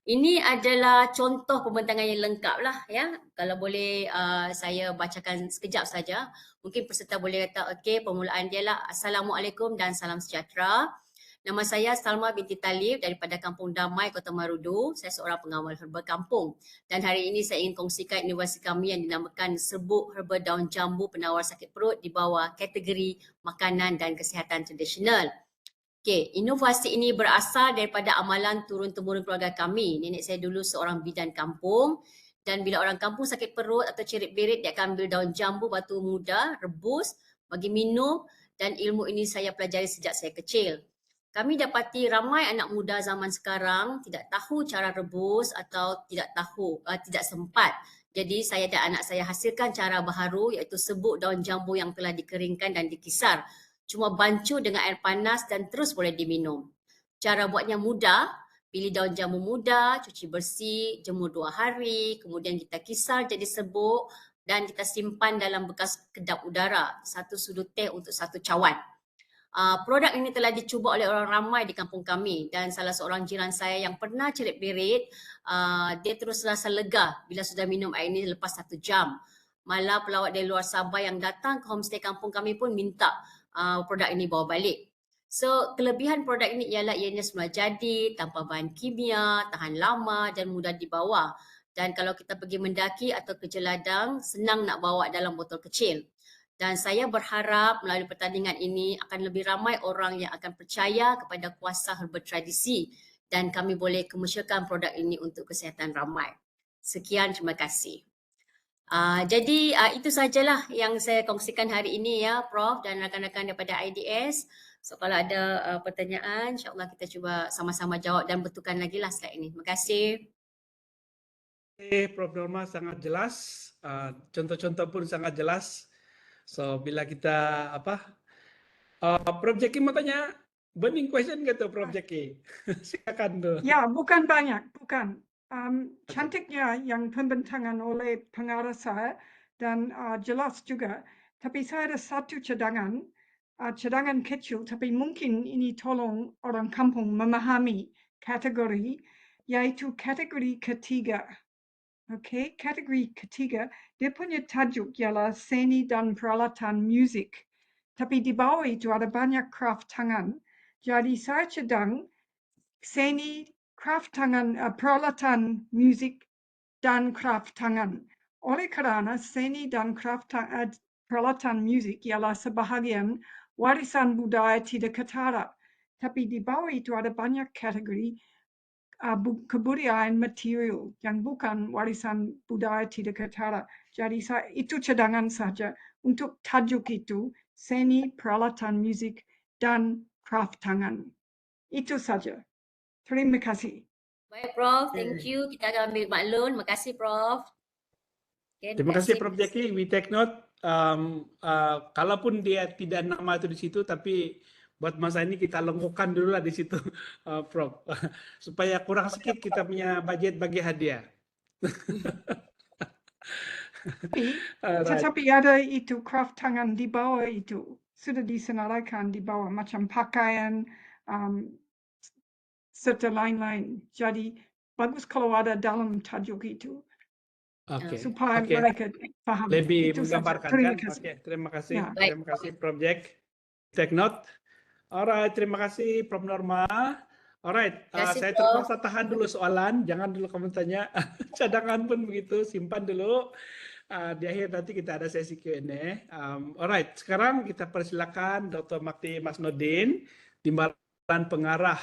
Ini adalah contoh pembentangan yang lengkap lah, ya. Kalau boleh saya bacakan sekejap saja. Mungkin peserta boleh kata, okey, permulaan dia lah. Assalamualaikum dan salam sejahtera. Nama saya Salma binti Talib daripada Kampung Damai, Kota Marudu. Saya seorang pengawal herba kampung. Dan hari ini saya ingin kongsikan inovasi kami yang dinamakan serbuk herba daun jambu penawar sakit perut di bawah kategori makanan dan kesihatan tradisional. Okey, inovasi ini berasal daripada amalan turun-temurun keluarga kami. Nenek saya dulu seorang bidan kampung dan bila orang kampung sakit perut atau cerit-berit, dia akan ambil daun jambu batu muda, rebus, bagi minum dan ilmu ini saya pelajari sejak saya kecil. Kami dapati ramai anak muda zaman sekarang tidak tahu cara rebus atau tidak sempat. Jadi saya dan anak saya hasilkan cara baharu iaitu serbuk daun jambu yang telah dikeringkan dan dikisar. Cuma bancuh dengan air panas dan terus boleh diminum. Cara buatnya mudah, pilih daun jambu muda, cuci bersih, jemur 2 hari, kemudian kita kisar jadi serbuk dan kita simpan dalam bekas kedap udara, 1 sudu teh untuk 1 cawan. Produk ini telah dicuba oleh orang ramai di kampung kami dan salah seorang jiran saya yang pernah cerit-berit, dia terus rasa lega bila sudah minum air ini lepas 1 jam. Malah pelawat dari luar Sabah yang datang ke homestay kampung kami pun minta produk ini bawa balik. So, kelebihan produk ini ialah ianya semula jadi, tanpa bahan kimia, tahan lama dan mudah dibawa. Dan kalau kita pergi mendaki atau kerja ladang, senang nak bawa dalam botol kecil. Dan saya berharap melalui pertandingan ini akan lebih ramai orang yang akan percaya kepada kuasa herba tradisi dan kami boleh komersialkan produk ini untuk kesihatan ramai. Sekian, terima kasih. Jadi itu sajalah yang saya kongsikan hari ini ya Prof dan rakan-rakan daripada IDS. So kalau ada pertanyaan, insyaAllah kita cuba sama-sama jawab dan betulkan lagi lah slide ini. Terima kasih. Prof Norma sangat jelas, contoh-contoh pun sangat jelas. So bila kita Prof Jackie mau tanya burning question gitu Prof Jackie. Silakan tuh. Ya, bukan banyak, bukan. Cantiknya yang pembentangan oleh pengarah saya dan jelas juga. Tapi saya ada satu cadangan kecil, tapi mungkin ini tolong orang kampung memahami kategori, yaitu kategori ketiga. Oke, kategori ketiga, dia punya tajuk ialah seni dan peralatan musik. Tapi di bawah itu ada banyak craft tangan. Jadi saya cadang seni, craft tangan, peralatan musik dan craft tangan. Oleh kerana seni dan peralatan musik ialah sebahagian warisan budaya tidak ketara. Tapi di bawah itu ada banyak kategori kebudayaan material yang bukan warisan budaya tidak ketara. Jadi itu cadangan saja untuk tajuk itu, seni, peralatan musik, dan craft tangan. Itu saja. Terima kasih. Baik Prof, thank you. Kita akan ambil maklum. Terima kasih Prof. Okay, Terima that's kasih it. Prof Jackie, we take note. Kalaupun dia tidak nama itu di situ, tapi buat masa ini kita lengkapkan dulu lah di situ, Prof. Supaya kurang sedikit kita punya budget bagi hadiah. Tetapi ada itu craft tangan di bawah itu sudah disenaraikan di bawah macam pakaian serta lain-lain. Jadi bagus kalau ada dalam tajuk itu supaya mereka paham. Lebih Itu saja. menggambarkan Terima kan? kasih. Oke, terima kasih. Ya. Terima kasih Prof Jack. Take note. Alright, terima kasih Prof Norma. Alright, Terima kasih, saya Prof. terpaksa tahan dulu soalan, jangan dulu kamu tanya. Cadangan pun begitu, simpan dulu. Di akhir nanti kita ada sesi Q&A. Alright, sekarang kita persilakan Dr. Makti Masnodin, Timbalan Pengarah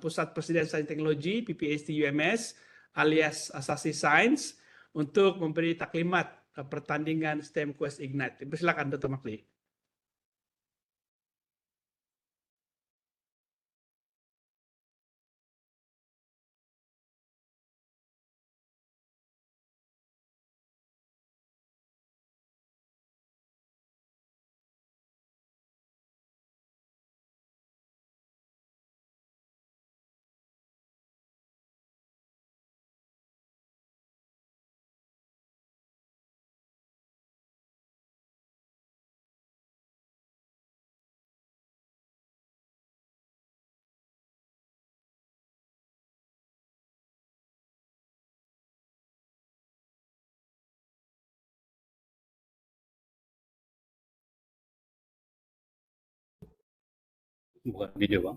Pusat Persediaan Sains Teknologi PPST UMS alias Asasi Sains untuk memberi taklimat pertandingan STEM Quest Ignite. Persilakan Dr. Makti. Bukan video bang.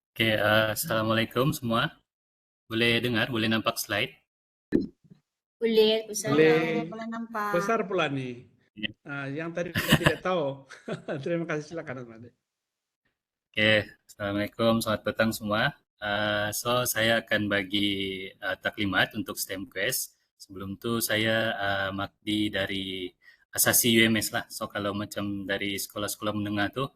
Oke, assalamualaikum semua. Boleh dengar, boleh nampak slide? Boleh, Boleh nampak. Besar pula nih. Yang tadi kita tidak tahu. Terima kasih, silakan. Oke, assalamualaikum, selamat petang semua. So saya akan bagi taklimat untuk STEM Quest. Sebelum itu saya Makdi dari Asasi UMS lah. So kalau macam dari sekolah-sekolah menengah tuh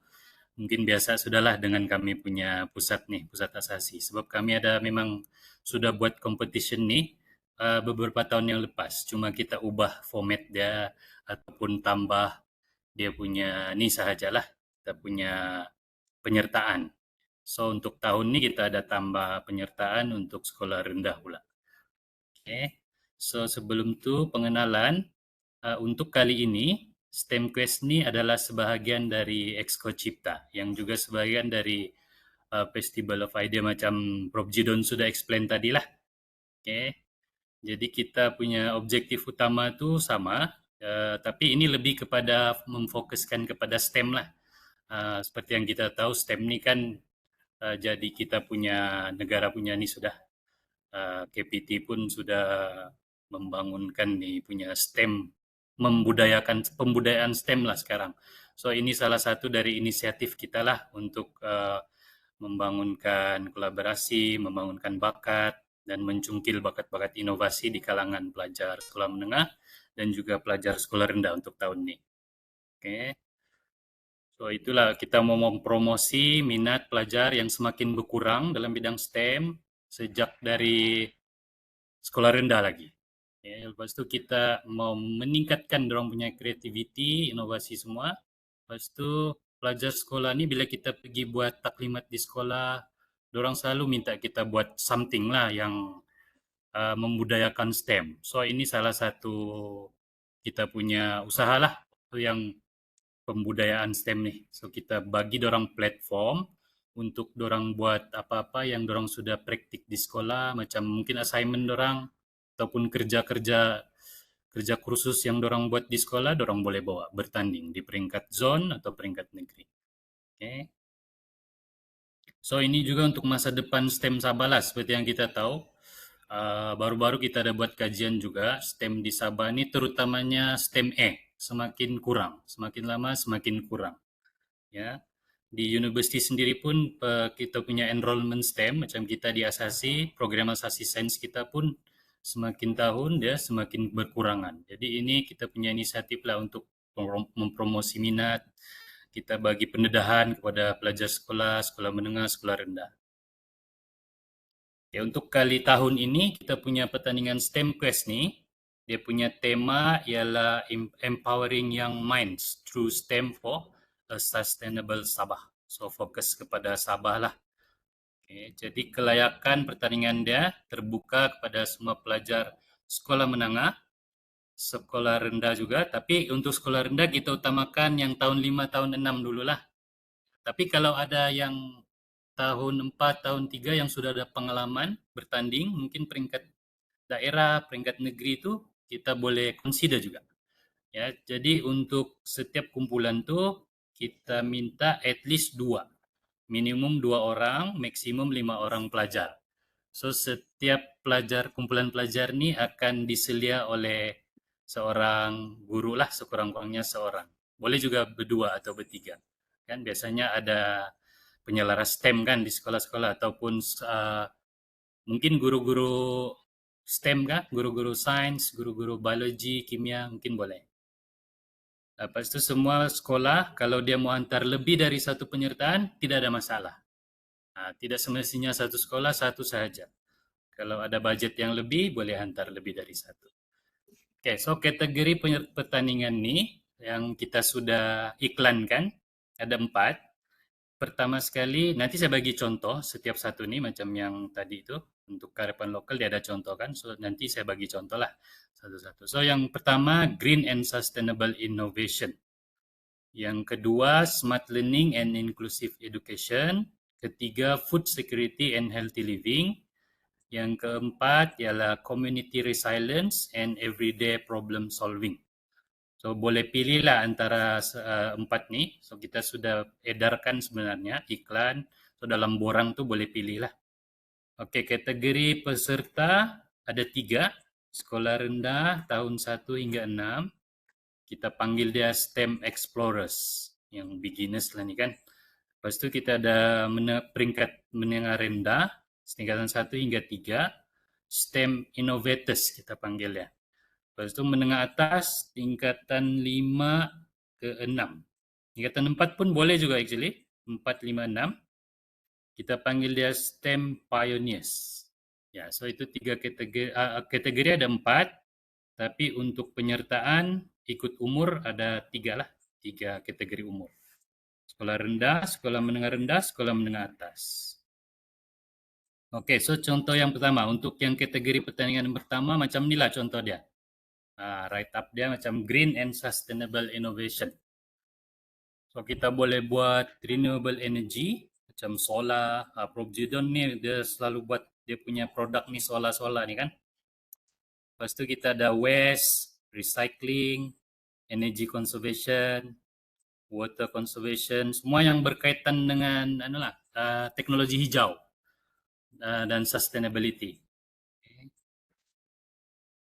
mungkin biasa sudahlah dengan kami punya pusat nih, pusat asasi. Sebab kami ada memang sudah buat competition nih beberapa tahun yang lepas. Cuma kita ubah format dia ataupun tambah dia punya ni sahajalah. Kita punya penyertaan. So untuk tahun ini kita ada tambah penyertaan untuk sekolah rendah pula. Okay. So sebelum tu pengenalan untuk kali ini STEM Quest ni adalah sebahagian dari Exco Cipta yang juga sebahagian dari Festival of Idea macam Prof Jidon sudah explain tadi lah. Okay. Jadi kita punya objektif utama tu sama, tapi ini lebih kepada memfokuskan kepada STEM lah. Seperti yang kita tahu STEM ni kan jadi kita punya negara punya ni sudah KPT pun sudah membangunkan ni punya STEM, membudayakan pembudayaan STEM lah sekarang. So ini salah satu dari inisiatif kita lah untuk membangunkan kolaborasi, membangunkan bakat dan mencungkil bakat-bakat inovasi di kalangan pelajar sekolah menengah dan juga pelajar sekolah rendah untuk tahun ini. Okay. So itulah kita mau mempromosi minat pelajar yang semakin berkurang dalam bidang STEM sejak dari sekolah rendah lagi. Ya, lepas itu kita mau meningkatkan dorang punya creativity, inovasi semua. Lepas itu pelajar sekolah ni bila kita pergi buat taklimat di sekolah, dorang selalu minta kita buat something lah yang membudayakan STEM. So ini salah satu kita punya usaha lah, itu yang pembudayaan STEM nih. So kita bagi dorang platform untuk dorang buat apa-apa yang dorang sudah praktik di sekolah, macam mungkin assignment dorang ataupun kerja kursus yang dorang buat di sekolah, dorang boleh bawa bertanding di peringkat zone atau peringkat negeri. Okay. So ini juga untuk masa depan STEM Sabah lah, seperti yang kita tahu. Baru-baru kita ada buat kajian juga STEM di Sabah ini, terutamanya STEM semakin kurang, semakin lama semakin kurang. Ya, di universiti sendiri pun kita punya enrollment STEM, macam kita di Asasi, program Asasi Sains kita pun semakin tahun dia semakin berkurangan. Jadi ini kita punya inisiatif lah untuk mempromosi minat, kita bagi pendedahan kepada pelajar sekolah, sekolah menengah, sekolah rendah. Ya, untuk kali tahun ini kita punya pertandingan STEM Quest nih, dia punya tema ialah Empowering Young Minds Through STEM for a Sustainable Sabah. So fokus kepada Sabah lah. Okay, jadi kelayakan pertandingan dia terbuka kepada semua pelajar sekolah menengah, sekolah rendah juga, tapi untuk sekolah rendah kita utamakan yang tahun 5, tahun 6 dulu lah. Tapi kalau ada yang tahun 4, tahun 3 yang sudah ada pengalaman bertanding, mungkin peringkat daerah, peringkat negeri itu kita boleh consider juga. Ya, jadi untuk setiap kumpulan tuh kita minta at least 2. Minimum 2 orang, maksimum 5 orang pelajar. So setiap kumpulan pelajar ini akan diselia oleh seorang guru lah, sekurang-kurangnya seorang. Boleh juga berdua atau bertiga. Kan biasanya ada penyelaras STEM kan di sekolah-sekolah, ataupun mungkin guru-guru STEM kan, guru-guru sains, guru-guru biologi, kimia, mungkin boleh. Lepas itu semua sekolah kalau dia mau hantar lebih dari satu penyertaan tidak ada masalah. Tidak semestinya satu sekolah satu saja. Kalau ada budget yang lebih boleh hantar lebih dari satu. Oke, so kategori pertandingan ini yang kita sudah iklankan ada 4. Pertama sekali, nanti saya bagi contoh setiap satu nih, macam yang tadi itu, untuk kearifan lokal dia ada contoh kan, so nanti saya bagi contoh lah satu-satu. So yang pertama, Green and Sustainable Innovation. Yang kedua, Smart Learning and Inclusive Education. Ketiga, Food Security and Healthy Living. Yang keempat ialah Community Resilience and Everyday Problem Solving. So boleh pilihlah antara 4 nih. So kita sudah edarkan sebenarnya iklan. So dalam borang tuh boleh pilihlah. Oke, kategori peserta ada 3. Sekolah rendah tahun 1 hingga 6. Kita panggil dia STEM Explorers. Yang beginners lah nih kan. Lepas itu kita ada peringkat menengah rendah. Tingkatan 1 hingga 3. STEM Innovators kita panggil ya. Lepas itu menengah atas tingkatan 5 ke 6. Tingkatan 4 pun boleh juga actually. 4, 5, 6. Kita panggil dia STEM Pioneers. Ya, so itu 3 kategori. Kategori ada 4. Tapi untuk penyertaan ikut umur ada 3 lah. 3 kategori umur. Sekolah rendah, sekolah menengah rendah, sekolah menengah atas. Oke, so contoh yang pertama. Untuk yang kategori pertandingan yang pertama macam inilah contoh dia. Write up dia macam Green and Sustainable Innovation. So kita boleh buat renewable energy macam solar. Prof Jidon ni dia selalu buat dia punya produk ni solar ni kan. Lepas tu kita ada waste, recycling, energy conservation, water conservation, semua yang berkaitan dengan teknologi hijau dan sustainability.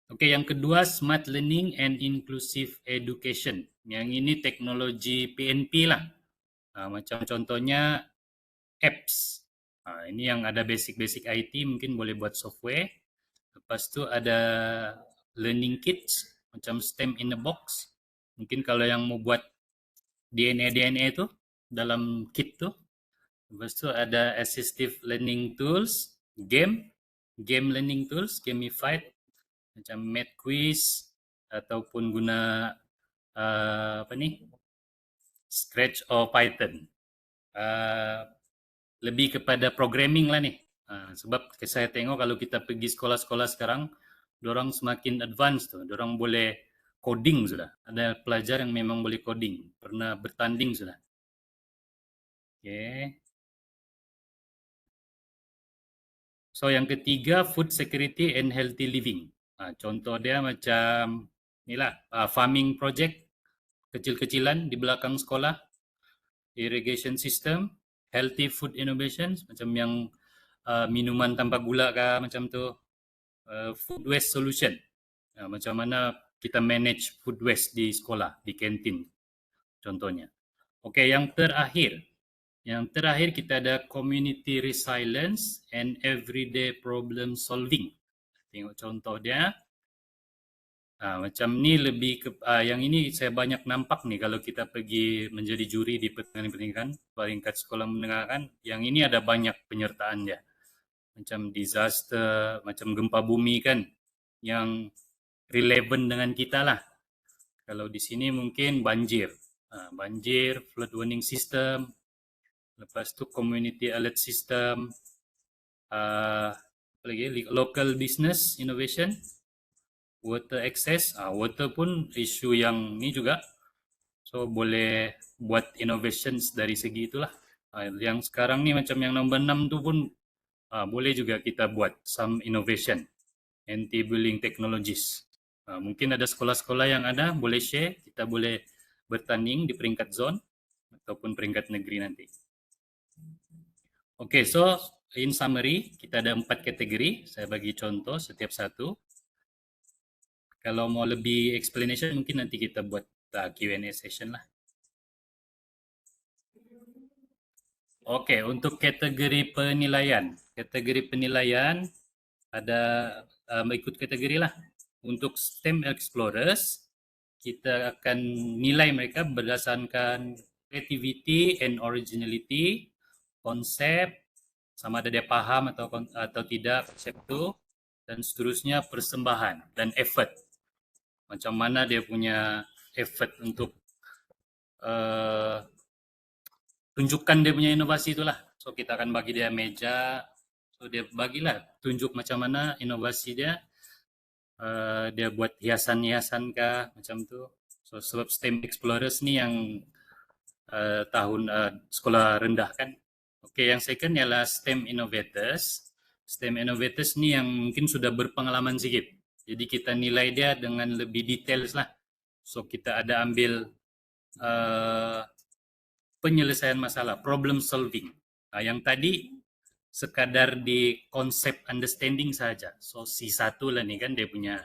Oke, yang kedua Smart Learning and Inclusive Education. Yang ini teknologi PNP lah. Macam contohnya apps. Ini yang ada basic IT, mungkin boleh buat software. Lepas tu ada learning kits, macam STEM in a box. Mungkin kalau yang mau buat DNA tu dalam kit tu. Lepas tu ada assistive learning tools, game learning tools, gamified, macam math quiz ataupun guna Scratch or Python. Lebih kepada programming lah nih. Sebab saya tengok kalau kita pergi sekolah-sekolah sekarang, dorang semakin advance tuh. Dorang boleh coding sudah. Ada pelajar yang memang boleh coding, pernah bertanding sudah. Oke. So yang ketiga, food security and healthy living. Contoh dia macam inilah farming project kecil-kecilan di belakang sekolah, irrigation system, healthy food innovations macam yang minuman tanpa gula kah macam tu, food waste solution. Macam mana kita manage food waste di sekolah, di kantin contohnya. Okey, yang terakhir kita ada community resilience and everyday problem solving. Tengok contoh dia. Macam ni lebih ke, yang ini saya banyak nampak nih kalau kita pergi menjadi juri di pertandingan pendidikan peringkat sekolah menengah kan. Yang ini ada banyak penyertaan dia. Macam disaster, macam gempa bumi kan, yang relevan dengan kita lah. Kalau di sini mungkin banjir, flood warning system, lepas tu community alert system, apa lagi, local business innovation, water access, water pun isu yang ni juga. So boleh buat innovations dari segi itulah. Yang sekarang ni macam yang nombor 6 tu pun boleh juga kita buat some innovation, anti-bullying technologies. Mungkin ada sekolah-sekolah yang ada, boleh share, kita boleh bertanding di peringkat zone ataupun peringkat negeri nanti. Okay, so in summary, kita ada 4 kategori. Saya bagi contoh setiap satu. Kalau mau lebih explanation, mungkin nanti kita buat Q&A session lah. Okay, untuk kategori penilaian. Kategori penilaian ada ikut kategori lah. Untuk STEM Explorers, kita akan nilai mereka berdasarkan creativity and originality, konsep, sama ada dia paham atau tidak konsep itu, dan seterusnya persembahan dan effort. Macam mana dia punya effort untuk tunjukkan dia punya inovasi itulah. So kita akan bagi dia meja, so dia bagilah tunjuk macam mana inovasi dia. Dia buat hiasan-hiasan kah macam tu. So sebab STEM Explorers ni yang tahun sekolah rendah kan. Okay, yang second ialah STEM Innovators. STEM Innovators ni yang mungkin sudah berpengalaman sikit. Jadi kita nilai dia dengan lebih details lah. So kita ada ambil penyelesaian masalah, problem solving. Yang tadi sekadar di konsep understanding saja. So C1 lah ni kan dia punya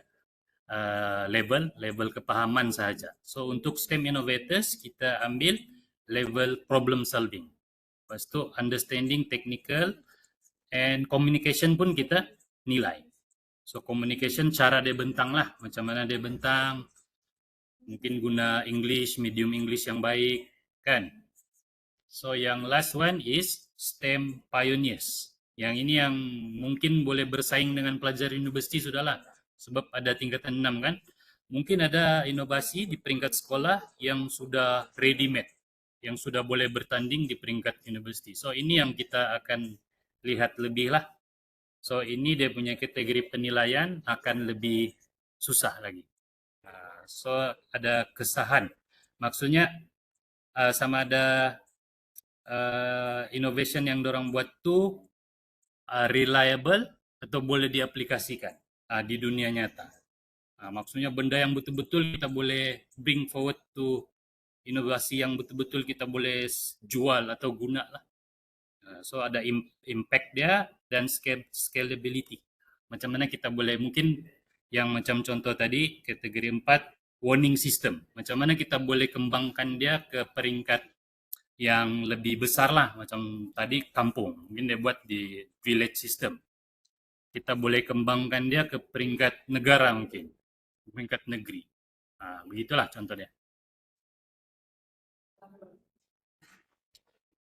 level kepahaman saja. So untuk STEM Innovators kita ambil level problem solving. Lepas tu understanding technical and communication pun kita nilai. So communication cara dia bentang lah, macam mana dia bentang. Mungkin guna English, medium English yang baik kan. So yang last one is STEM Pioneers. Yang ini yang mungkin boleh bersaing dengan pelajar universiti sudahlah. Sebab ada tingkatan 6 kan. Mungkin ada inovasi di peringkat sekolah yang sudah ready-made. Yang sudah boleh bertanding di peringkat universiti. So ini yang kita akan lihat lebih lah. So ini dia punya kategori penilaian akan lebih susah lagi. So ada kesahan. Maksudnya sama ada innovation yang dorang buat tu reliable atau boleh diaplikasikan di dunia nyata. Maksudnya benda yang betul-betul kita boleh bring forward to inovasi yang betul-betul kita boleh jual atau guna lah. So ada impact dia dan scalability. Macam mana kita boleh, mungkin yang macam contoh tadi kategori 4 warning system. Macam mana kita boleh kembangkan dia ke peringkat yang lebih besar lah. Macam tadi kampung, mungkin dia buat di village system. Kita boleh kembangkan dia ke peringkat negara mungkin, peringkat negeri. Begitulah contohnya.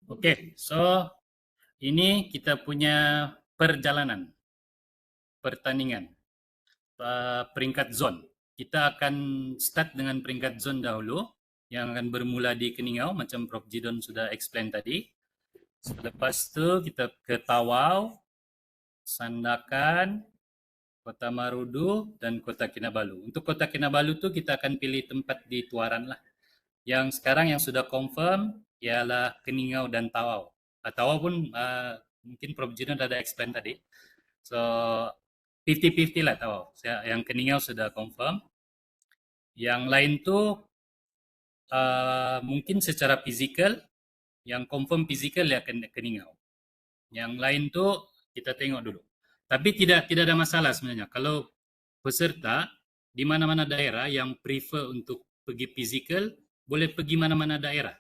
Oke, so ini kita punya perjalanan, pertandingan, peringkat zone. Kita akan start dengan peringkat zone dahulu, yang akan bermula di Keningau, macam Prof. Jidon sudah explain tadi. Selepas itu kita ke Tawau, Sandakan, Kota Marudu, dan Kota Kinabalu. Untuk Kota Kinabalu tuh kita akan pilih tempat di Tuaran lah. Yang sekarang yang sudah confirm ialah Keningau dan Tawau. Tawau pun mungkin Prof. Jino ada explain tadi. So 50-50 lah Tawau. Yang Keningau sudah confirm. Yang lain tuh mungkin secara fizikal, yang confirm fizikal ya Keningau. Yang lain tuh kita tengok dulu. Tapi tidak ada masalah sebenarnya. Kalau peserta di mana-mana daerah yang prefer untuk pergi fizikal, boleh pergi mana-mana daerah.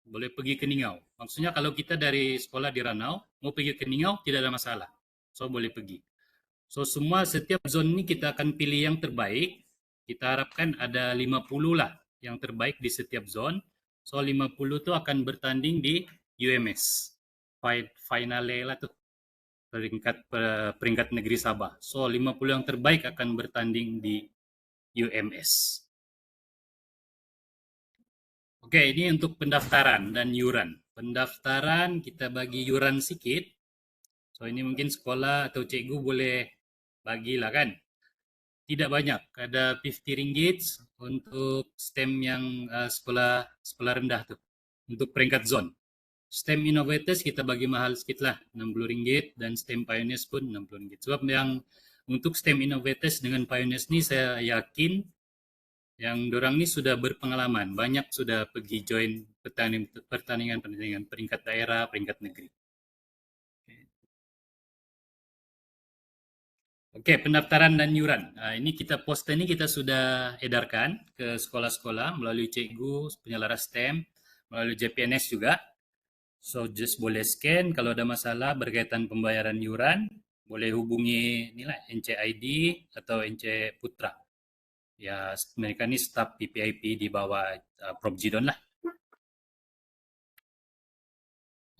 Boleh pergi ke Ningau. Maksudnya kalau kita dari sekolah di Ranau, mau pergi ke Ningau, tidak ada masalah. So, boleh pergi. So, setiap zon ini kita akan pilih yang terbaik. Kita harapkan ada 50 lah yang terbaik di setiap zon. So, 50 itu akan bertanding di UMS. Finale lah tuh. Peringkat negeri Sabah. So, 50 yang terbaik akan bertanding di UMS. Oke, ini untuk pendaftaran dan yuran. Pendaftaran kita bagi yuran sedikit. So, ini mungkin sekolah atau cikgu boleh bagilah kan. Tidak banyak, ada 50 ringgit untuk STEM yang sekolah rendah tuh. Untuk peringkat zon. STEM Innovators kita bagi mahal sedikit lah, 60 ringgit, dan STEM Pioneers pun 60 ringgit. Sebab yang untuk STEM Innovators dengan Pioneers ini saya yakin yang dorang ini sudah berpengalaman, banyak sudah pergi join pertandingan peringkat daerah, peringkat negeri. Oke, pendaftaran dan yuran. Ini poster ini kita sudah edarkan ke sekolah-sekolah melalui cikgu, penyelaras STEM, melalui JPNS juga. So, just boleh scan. Kalau ada masalah berkaitan pembayaran yuran, boleh hubungi NCID atau NC Putra. Ya, mereka ini staf PPIP di bawah Prof. Jidon lah.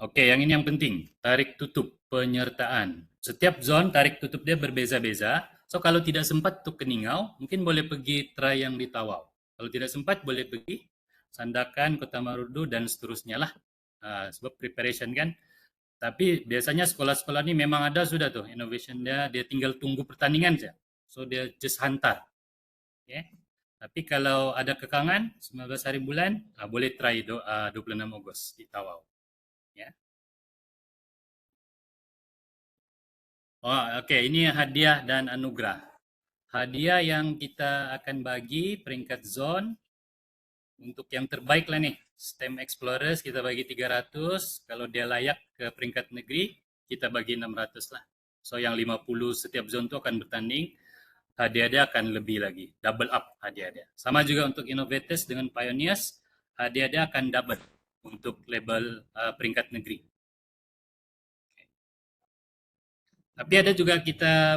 Oke, yang ini yang penting. Tarik tutup penyertaan. Setiap zon tarik tutup dia berbeza-beza. So, kalau tidak sempat untuk ke Ningau, mungkin boleh pergi try yang di Tawau. Kalau tidak sempat, boleh pergi Sandakan, Kota Marudu, dan seterusnya lah. Sebab preparation kan. Tapi biasanya sekolah-sekolah ini memang ada sudah tuh innovation dia tinggal tunggu pertandingan saja. So dia just hantar. Okay. Tapi kalau ada kekangan 19 hari bulan, boleh try 26 Ogos di Tawau. Ya. Oh, okay. Ini hadiah dan anugerah. Hadiah yang kita akan bagi peringkat zone untuk yang terbaik lah nih. STEM Explorers kita bagi 300, kalau dia layak ke peringkat negeri, kita bagi 600 lah. So yang 50 setiap zone itu akan bertanding, hadiah dia akan lebih lagi, double up hadiah dia. Sama juga untuk Innovators dengan Pioneers, hadiah dia akan double untuk label peringkat negeri. Tapi ada juga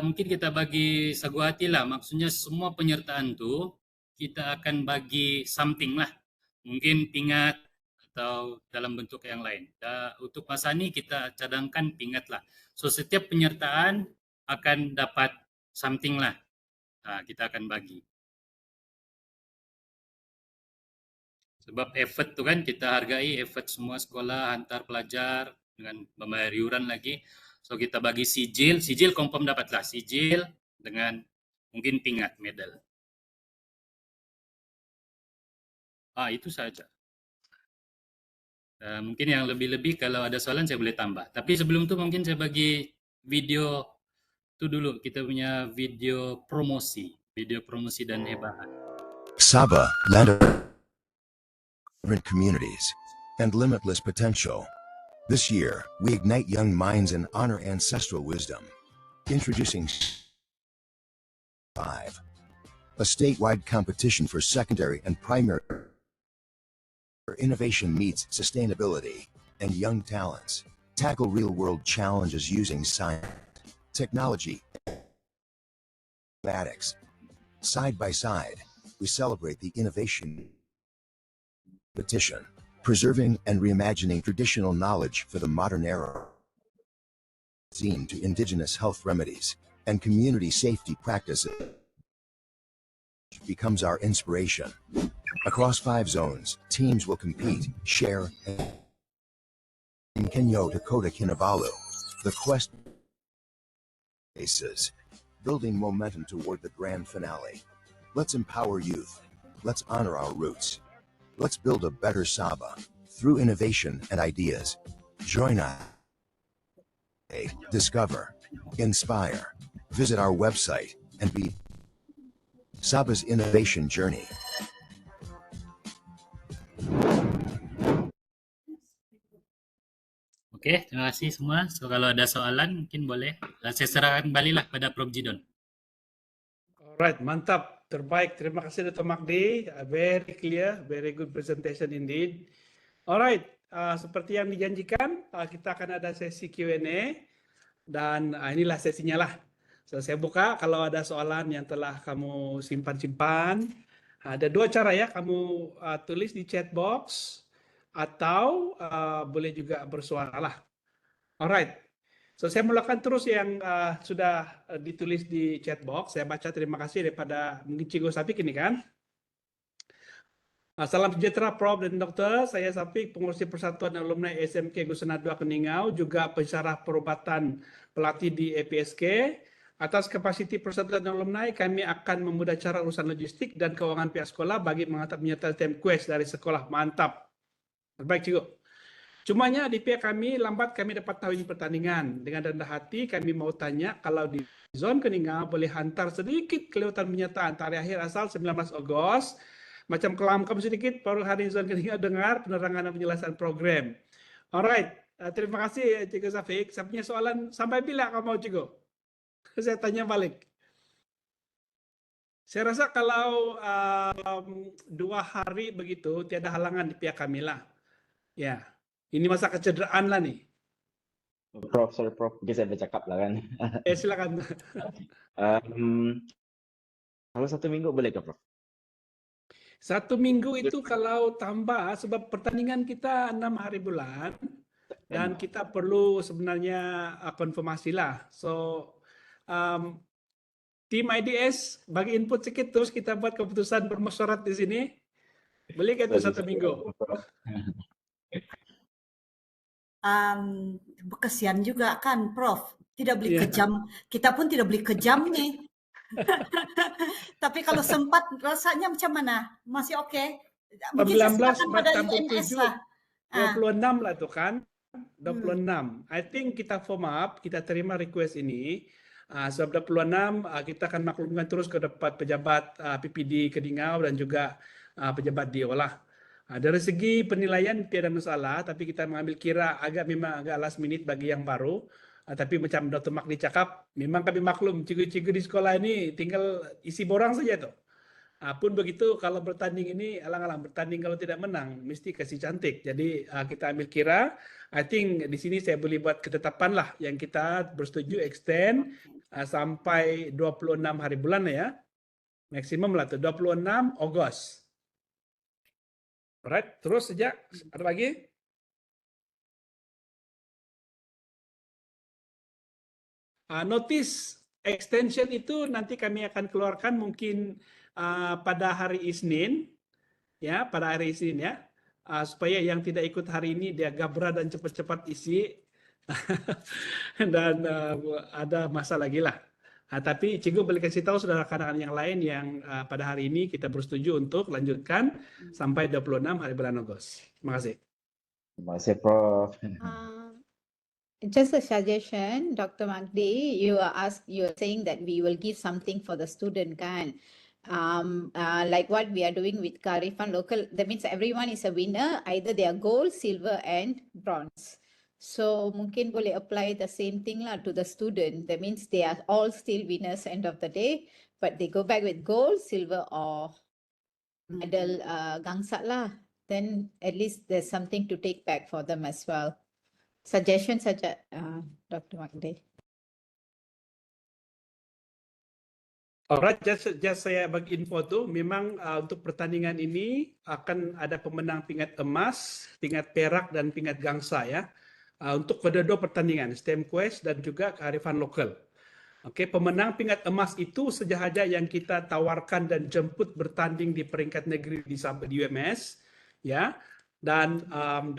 mungkin kita bagi sagu hati lah, maksudnya semua penyertaan tuh kita akan bagi something lah. Mungkin pingat atau dalam bentuk yang lain. Untuk masa ini kita cadangkan pingat lah. So setiap penyertaan akan dapat something lah. Kita akan bagi. Sebab effort tu kan kita hargai effort semua sekolah hantar pelajar dengan membayar yuran lagi. So kita bagi sijil confirm dapatlah sijil dengan mungkin pingat medal. Itu saja. Mungkin yang lebih-lebih kalau ada soalan saya boleh tambah. Tapi sebelum itu mungkin saya bagi video itu dulu. Kita punya video promosi dan hebahan. Sabah, land of vibrant communities and limitless potential. This year, we ignite young minds and honor ancestral wisdom. Introducing 5, a statewide competition for secondary and primary where innovation meets sustainability and young talents. Tackle real-world challenges using science, technology, and mathematics. Side by side, we celebrate the innovation competition, preserving and reimagining traditional knowledge for the modern era. Theme to indigenous health remedies and community safety practices becomes our inspiration. Across 5 zones, teams will compete, share, and in Kenyo to Kota Kinabalu, the quest faces. building momentum toward the grand finale. Let's empower youth. Let's honor our roots. Let's build a better Sabah through innovation and ideas. Join us. Discover, inspire. Visit our website and be Sabah's innovation journey. Oke, terima kasih semua. So, kalau ada soalan mungkin boleh. Saya serahkan kembali lah pada Prof. Jidon. Alright, mantap. Terbaik. Terima kasih Dr. Magdi. Very clear, very good presentation indeed. Alright, seperti yang dijanjikan, kita akan ada sesi Q&A dan inilah sesinya lah. So, saya buka kalau ada soalan yang telah kamu simpan-simpan. Ada dua cara ya, kamu tulis di chat box atau boleh juga bersuara lah. Alright, so saya mulakan terus yang sudah ditulis di chat box. Saya baca terima kasih daripada mungkin Cikgu Safik ini kan. Salam sejahtera Prof dan Dokter, saya Safik, pengurusi Persatuan Alumni SMK Gusana II Keningau, juga pensyarah perubatan pelatih di APSK. Atas kapasiti Persatuan Alumni, kami akan memudah cara urusan logistik dan keuangan pihak sekolah bagi mengantar penyertaan STEM Quest dari sekolah. Mantap. Baik, Cikgu. Cumanya di pihak kami, lambat kami dapat tahu ini pertandingan. Dengan rendah hati, kami mau tanya kalau di zon Keningau boleh hantar sedikit kelewatan penyertaan tarikh akhir asal 19 Agustus. Macam kelangkam sedikit, baru hari zon Keningau dengar penerangan dan penjelasan program. Alright, terima kasih Cikgu Safik. Saya punya soalan, sampai bila kamu mau Cikgu? Saya tanya balik. Saya rasa kalau 2 hari begitu, tiada halangan di pihak kami lah. Ya, ini masa kecederaan lah nih. Prof, sorry Prof, mungkin saya bercakap lah kan. Silakan. Kalau 1 minggu boleh ke Prof? 1 minggu itu kalau tambah, sebab pertandingan kita 6 hari bulan, dan kita perlu sebenarnya konfirmasi lah. So, tim IDS bagi input sedikit, terus kita buat keputusan bermusyawarah di sini. Boleh ke itu 1 minggu? Kesian juga kan Prof, tidak beli kejam, kita pun tidak beli kejam nih. Tapi kalau sempat rasanya macam mana? Masih oke? Mungkin 19 pada tambah UNS 7, lah. 26 lah itu kan. 26. I think kita form up, kita terima request ini. Sebab 26 kita akan maklumkan terus ke depan pejabat PPD Keningau dan juga pejabat DIO lah. Dari segi penilaian tiada masalah, tapi kita mengambil kira memang agak last minute bagi yang baru. Tapi macam Dr. Magdi cakap, memang kami maklum cikgu-cikgu di sekolah ini tinggal isi borang saja tuh. Pun begitu kalau bertanding ini, alang-alang bertanding kalau tidak menang, mesti kasih cantik. Jadi kita ambil kira, I think di sini saya boleh buat ketetapan lah yang kita bersetuju extend sampai 26 hari bulan ya. Maksimum lah tuh, 26 Agustus. Alright, terus sejak ada lagi? Notice extension itu nanti kami akan keluarkan mungkin pada hari Isnin, ya, pada hari Isnin ya, supaya yang tidak ikut hari ini dia gabra dan cepat-cepat isi dan ada masa lagi lah. Tapi Cikgu boleh kasih tahu saudara rekan-rekan yang lain yang pada hari ini kita bersetuju untuk lanjutkan sampai 26 hari bulan Agustus. Terima kasih. Terima kasih Prof. Just a suggestion, Dr. Magdi, you're saying that we will give something for the student, kan? Like what we are doing with Karifan Local, that means everyone is a winner, either they are gold, silver and bronze. So mungkin boleh apply the same thing lah to the student. That means they are all still winners end of the day, but they go back with gold, silver or medal gangsat lah. Then at least there's something to take back for them as well. Suggestion saja, Dr. Magdi. Alright, just saya bagi info tuh, memang untuk pertandingan ini akan ada pemenang pingat emas, pingat perak dan pingat gangsa ya. Untuk kedua pertandingan, STEM Quest dan juga kearifan lokal. Oke, pemenang pingat emas itu sahaja yang kita tawarkan dan jemput bertanding di peringkat negeri di UMS, ya. Dan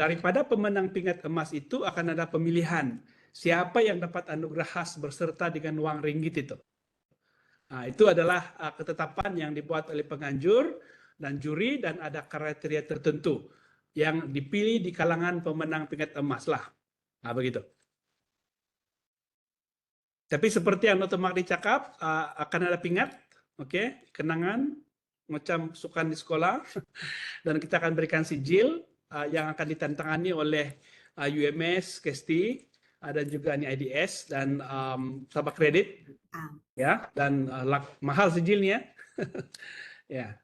daripada pemenang pingat emas itu akan ada pemilihan siapa yang dapat anugerah khas berserta dengan wang ringgit itu. Itu adalah ketetapan yang dibuat oleh penganjur dan juri, dan ada kriteria tertentu yang dipilih di kalangan pemenang tingkat emas lah. Begitu. Tapi seperti yang Dr. Magdi cakap, akan ada pingat, oke, kenangan, macam sukan di sekolah, dan kita akan berikan sijil yang akan ditantangani oleh UMS, KESTI, dan juga IDS dan sabak kredit, ya, dan mahal sijilnya, ya.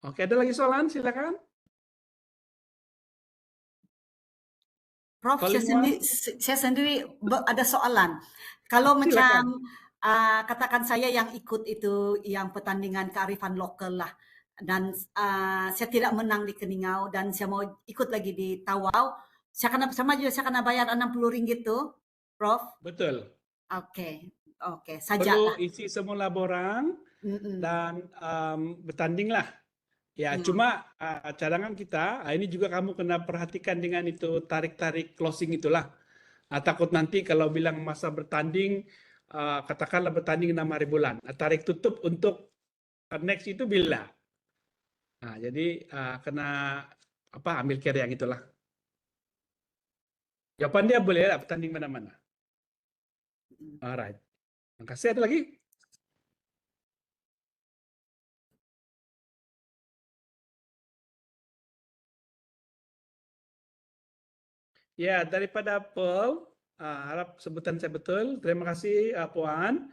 Oke, ada lagi soalan? Silakan. Prof, saya sendiri ada soalan. Kalau Silakan. macam katakan saya yang ikut itu yang pertandingan kearifan lokal lah, dan saya tidak menang di Keningau dan saya mau ikut lagi di Tawau, saya kena bayar RM60 tuh, Prof? Betul. Oke, saja lah. Perlu isi semula borang dan bertandinglah. Ya, cuma cadangan kita, ini juga kamu kena perhatikan dengan itu tarik-tarik closing itulah. Takut nanti kalau bilang masa bertanding, katakanlah bertanding 6 hari bulan. Tarik tutup untuk next itu bila. Jadi kena ambil care yang itulah. Jawaban dia boleh lah bertanding mana-mana. Alright. Terima kasih. Ada lagi? Ya, daripada Paul, harap sebutan saya betul. Terima kasih, Puan.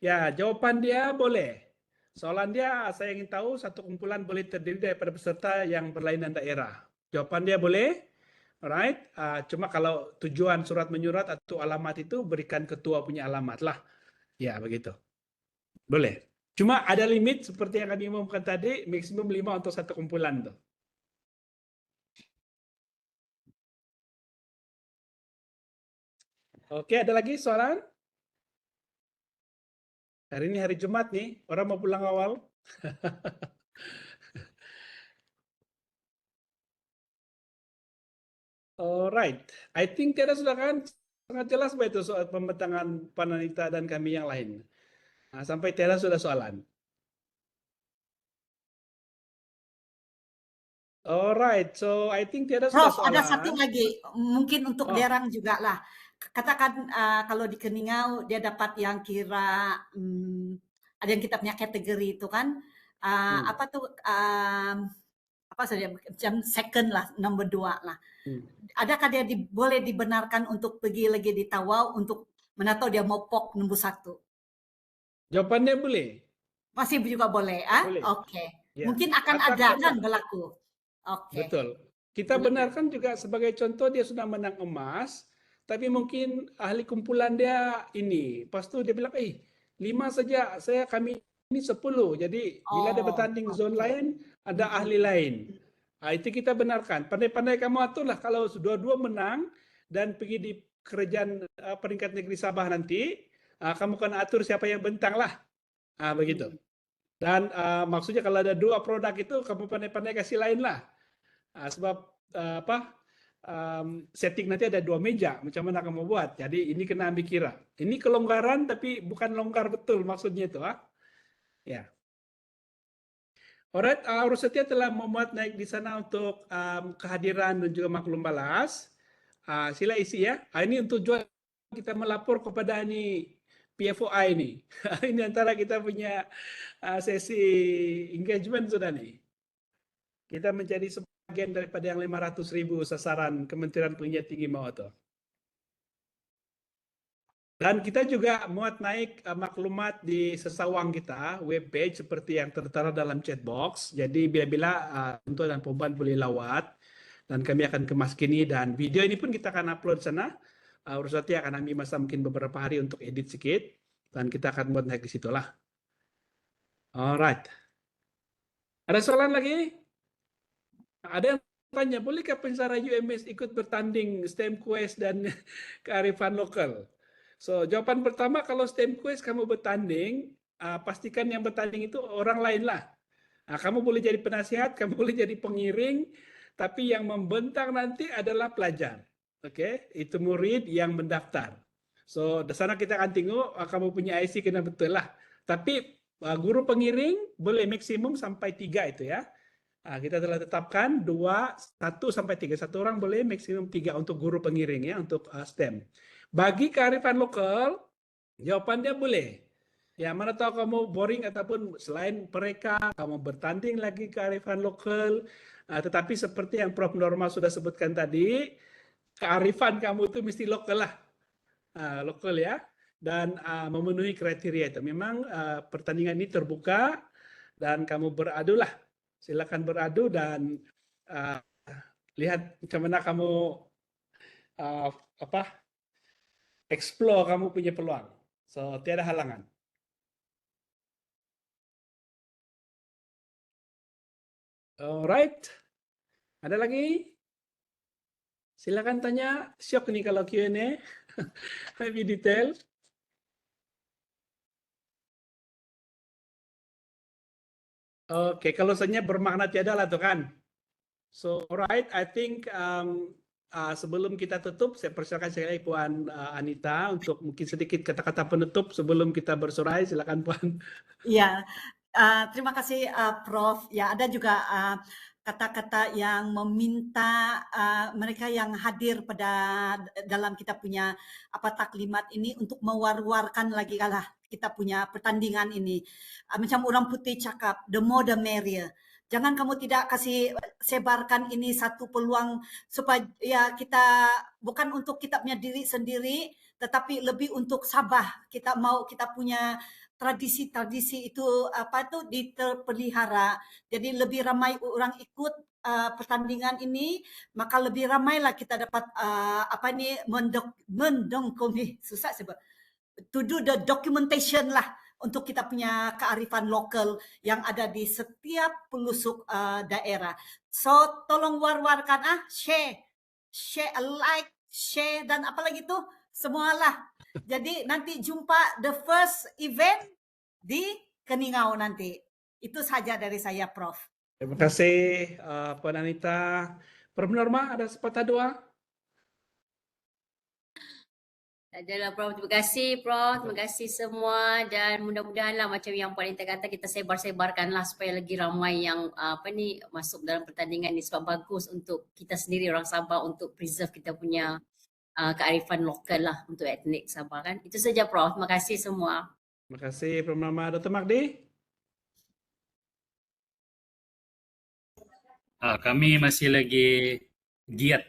Ya, jawaban dia boleh. Soalan dia, saya ingin tahu satu kumpulan boleh terdiri daripada peserta yang berlainan daerah. Jawaban dia boleh. Alright. Cuma kalau tujuan surat menyurat atau alamat itu berikan ketua punya alamat lah. Ya, begitu. Boleh. Cuma ada limit seperti yang kami umumkan tadi, maksimum 5 untuk satu kumpulan tuh. Oke, ada lagi soalan? Hari ini hari Jumat nih, orang mau pulang awal. Alright, I think Tiara sudah kan sangat jelas itu soal pembentangan Pananita dan kami yang lain. Sampai Tiara sudah soalan. Alright, so I think Tiara sudah Prof, soalan. ada satu lagi, mungkin untuk Derang juga lah. Katakan kalau di Keningau dia dapat yang kira ada yang kita punya kategori itu kan apa tuh apa saja macam second lah, nomor 2 lah. Adakah dia boleh dibenarkan untuk pergi lagi di Tawau untuk menatau dia mau POK nombor 1? Jawabannya boleh. Masih juga boleh, Boleh. Oke. Ya. Mungkin akan ada kan berlaku. Oke. Betul. Kita benarkan juga sebagai contoh dia sudah menang emas, tapi mungkin ahli kumpulan dia ini. Pas itu dia bilang, 5 saja, kami ini 10. Jadi bila dia bertanding zone lain, ada ahli lain. Itu kita benarkan. Pandai-pandai kamu aturlah kalau dua-dua menang dan pergi di kerajaan peringkat negeri Sabah nanti, kamu kan atur siapa yang bentang lah. Begitu. Dan maksudnya kalau ada 2 produk itu, kamu pandai-pandai kasih lain lah. Sebab setting nanti ada 2 meja, macam mana kamu buat. Jadi ini kena ambil kira. Ini kelonggaran tapi bukan longgar betul maksudnya itu. Ya. Alright, Urus Setia telah memuat naik di sana untuk kehadiran dan juga maklum balas. Sila isi ya. Ini untuk tujuan kita melapor kepada ini PFOI ini. Ini antara kita punya sesi engagement sudah nih. Kita menjadi sebagian daripada yang 500.000 sasaran Kementerian Pendidikan Tinggi Mawato. Dan kita juga muat naik maklumat di sesawang kita, webpage seperti yang tertera dalam chat box. Jadi bila-bila untuk dan Poban boleh lawat dan kami akan kemas kini, dan video ini pun kita akan upload sana. Urus Setia akan ambil masa mungkin beberapa hari untuk edit sedikit dan kita akan buat naik di situlah. Alright. Ada soalan lagi? Ada yang tanya, bolehkah penjara UMS ikut bertanding STEM Quest dan kearifan lokal? So, jawaban pertama, kalau STEM Quest kamu bertanding, pastikan yang bertanding itu orang lain lah. Kamu boleh jadi penasihat, kamu boleh jadi pengiring, tapi yang membentang nanti adalah pelajar. Oke, itu murid yang mendaftar. So, di sana kita akan tengok kamu punya IC kena betul lah. Tapi guru pengiring boleh maksimum sampai 3 itu ya. Kita telah tetapkan 1 sampai 3. Satu orang boleh maksimum 3 untuk guru pengiring ya, untuk STEM. Bagi kearifan lokal, jawabannya boleh. Ya, mana tahu kamu boring ataupun selain mereka, kamu bertanding lagi kearifan lokal. Tetapi seperti yang Prof. Norma sudah sebutkan tadi, kearifan kamu itu mesti lokal lah. Lokal ya. Dan memenuhi kriteria itu. Memang pertandingan ini terbuka dan kamu beradu lah. Silakan beradu dan lihat macam mana kamu explore kamu punya peluang. So, tiada halangan. Alright. Ada lagi? Silakan tanya. Syok nih kalau Q&A. Lebih detail. Oke, kalau saja bermakna tiada lah tuh kan. So, alright, I think sebelum kita tutup, saya persilakan sekali Puan Anita untuk mungkin sedikit kata-kata penutup sebelum kita bersurai. Silakan Puan. Ya, terima kasih Prof. Ya, ada juga kata-kata yang meminta mereka yang hadir pada dalam kita punya taklimat ini untuk mewar-warkan lagi kalah kita punya pertandingan ini. Macam orang putih cakap, the more the merrier. Jangan kamu tidak kasih sebarkan ini satu peluang supaya ya kita bukan untuk kita punya diri sendiri, tetapi lebih untuk Sabah. Kita mau kita punya tradisi-tradisi itu diterpelihara. Jadi lebih ramai orang ikut pertandingan ini, maka lebih ramailah kita dapat mendongkomi susah sebab to do the documentation lah untuk kita punya kearifan lokal yang ada di setiap pelosok daerah. So tolong war-warkan share, like, share dan apa lagi tuh semualah. Jadi nanti jumpa the first event di Keningau nanti. Itu saja dari saya, Prof. Terima kasih Puan Anita. Prof. Norma, ada sepatah doa? Adalah Prof. Terima kasih Prof. Terima kasih semua dan mudah-mudahanlah macam yang Puan Anita kata kita sebar-sebarkanlah supaya lagi ramai yang masuk dalam pertandingan ini sebab bagus untuk kita sendiri orang Sabah untuk preserve kita punya kearifan lokal lah untuk etnik Sabah kan. Itu saja Prof. Terima kasih semua. Terima kasih Prof. Norma. Dr. Magdi? Kami masih lagi giat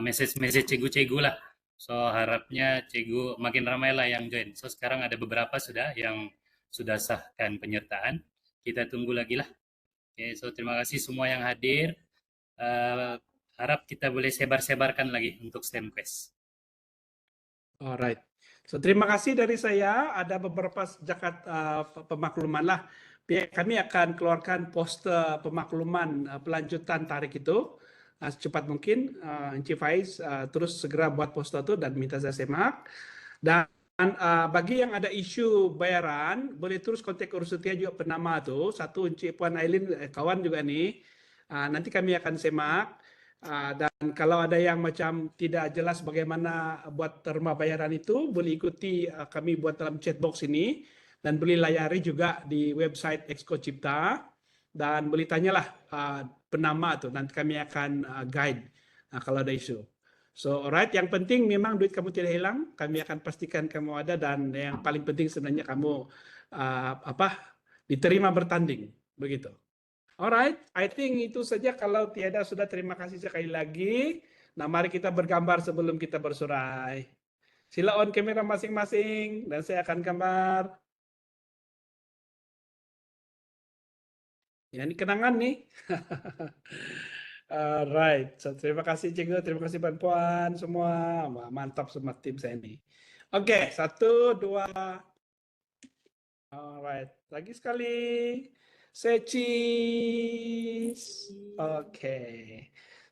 message cikgu-cikgu lah. So harapnya cikgu makin ramai lah yang join. So sekarang ada beberapa sudah yang sudah sahkan penyertaan. Kita tunggu lagi lah. Okay, so terima kasih semua yang hadir. Harap kita boleh sebar-sebarkan lagi untuk STEM Quest. Alright. So terima kasih dari saya. Ada beberapa zakat pemakluman lah. Kami akan keluarkan poster pemakluman pelanjutan tarik itu secepat mungkin. Encik Faiz terus segera buat poster itu dan minta saya semak. Dan bagi yang ada isu bayaran, boleh terus kontak urus setia juga penama tu. Satu Encik Puan Ailin kawan juga nih. Nanti kami akan semak. Dan kalau ada yang macam tidak jelas bagaimana buat terma bayaran itu, boleh ikuti kami buat dalam chat box ini. Dan boleh layari juga di website Exco Cipta. Dan boleh tanyalah penama tu. Nanti kami akan guide kalau ada isu. So, alright. Yang penting memang duit kamu tidak hilang. Kami akan pastikan kamu ada. Dan yang paling penting sebenarnya kamu diterima bertanding. Begitu. Alright. I think itu saja. Kalau tiada sudah, terima kasih sekali lagi. Nah, mari kita bergambar sebelum kita bersurai. Sila on kamera masing-masing. Dan saya akan gambar. Ya, ini kenangan nih. Alright, so, terima kasih Cikgu, terima kasih Puan semua. Wah, mantap semua tim saya ini. Oke, 1, 2. Alright, lagi sekali. Say cheese. Oke.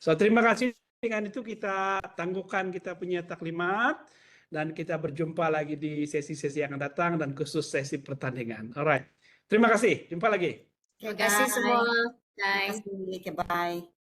So, terima kasih. Dengan itu kita tangguhkan kita punya taklimat. Dan kita berjumpa lagi di sesi-sesi yang akan datang dan khusus sesi pertandingan. Alright, terima kasih. Jumpa lagi. Terima kasih semua. Terima kasih. Bye.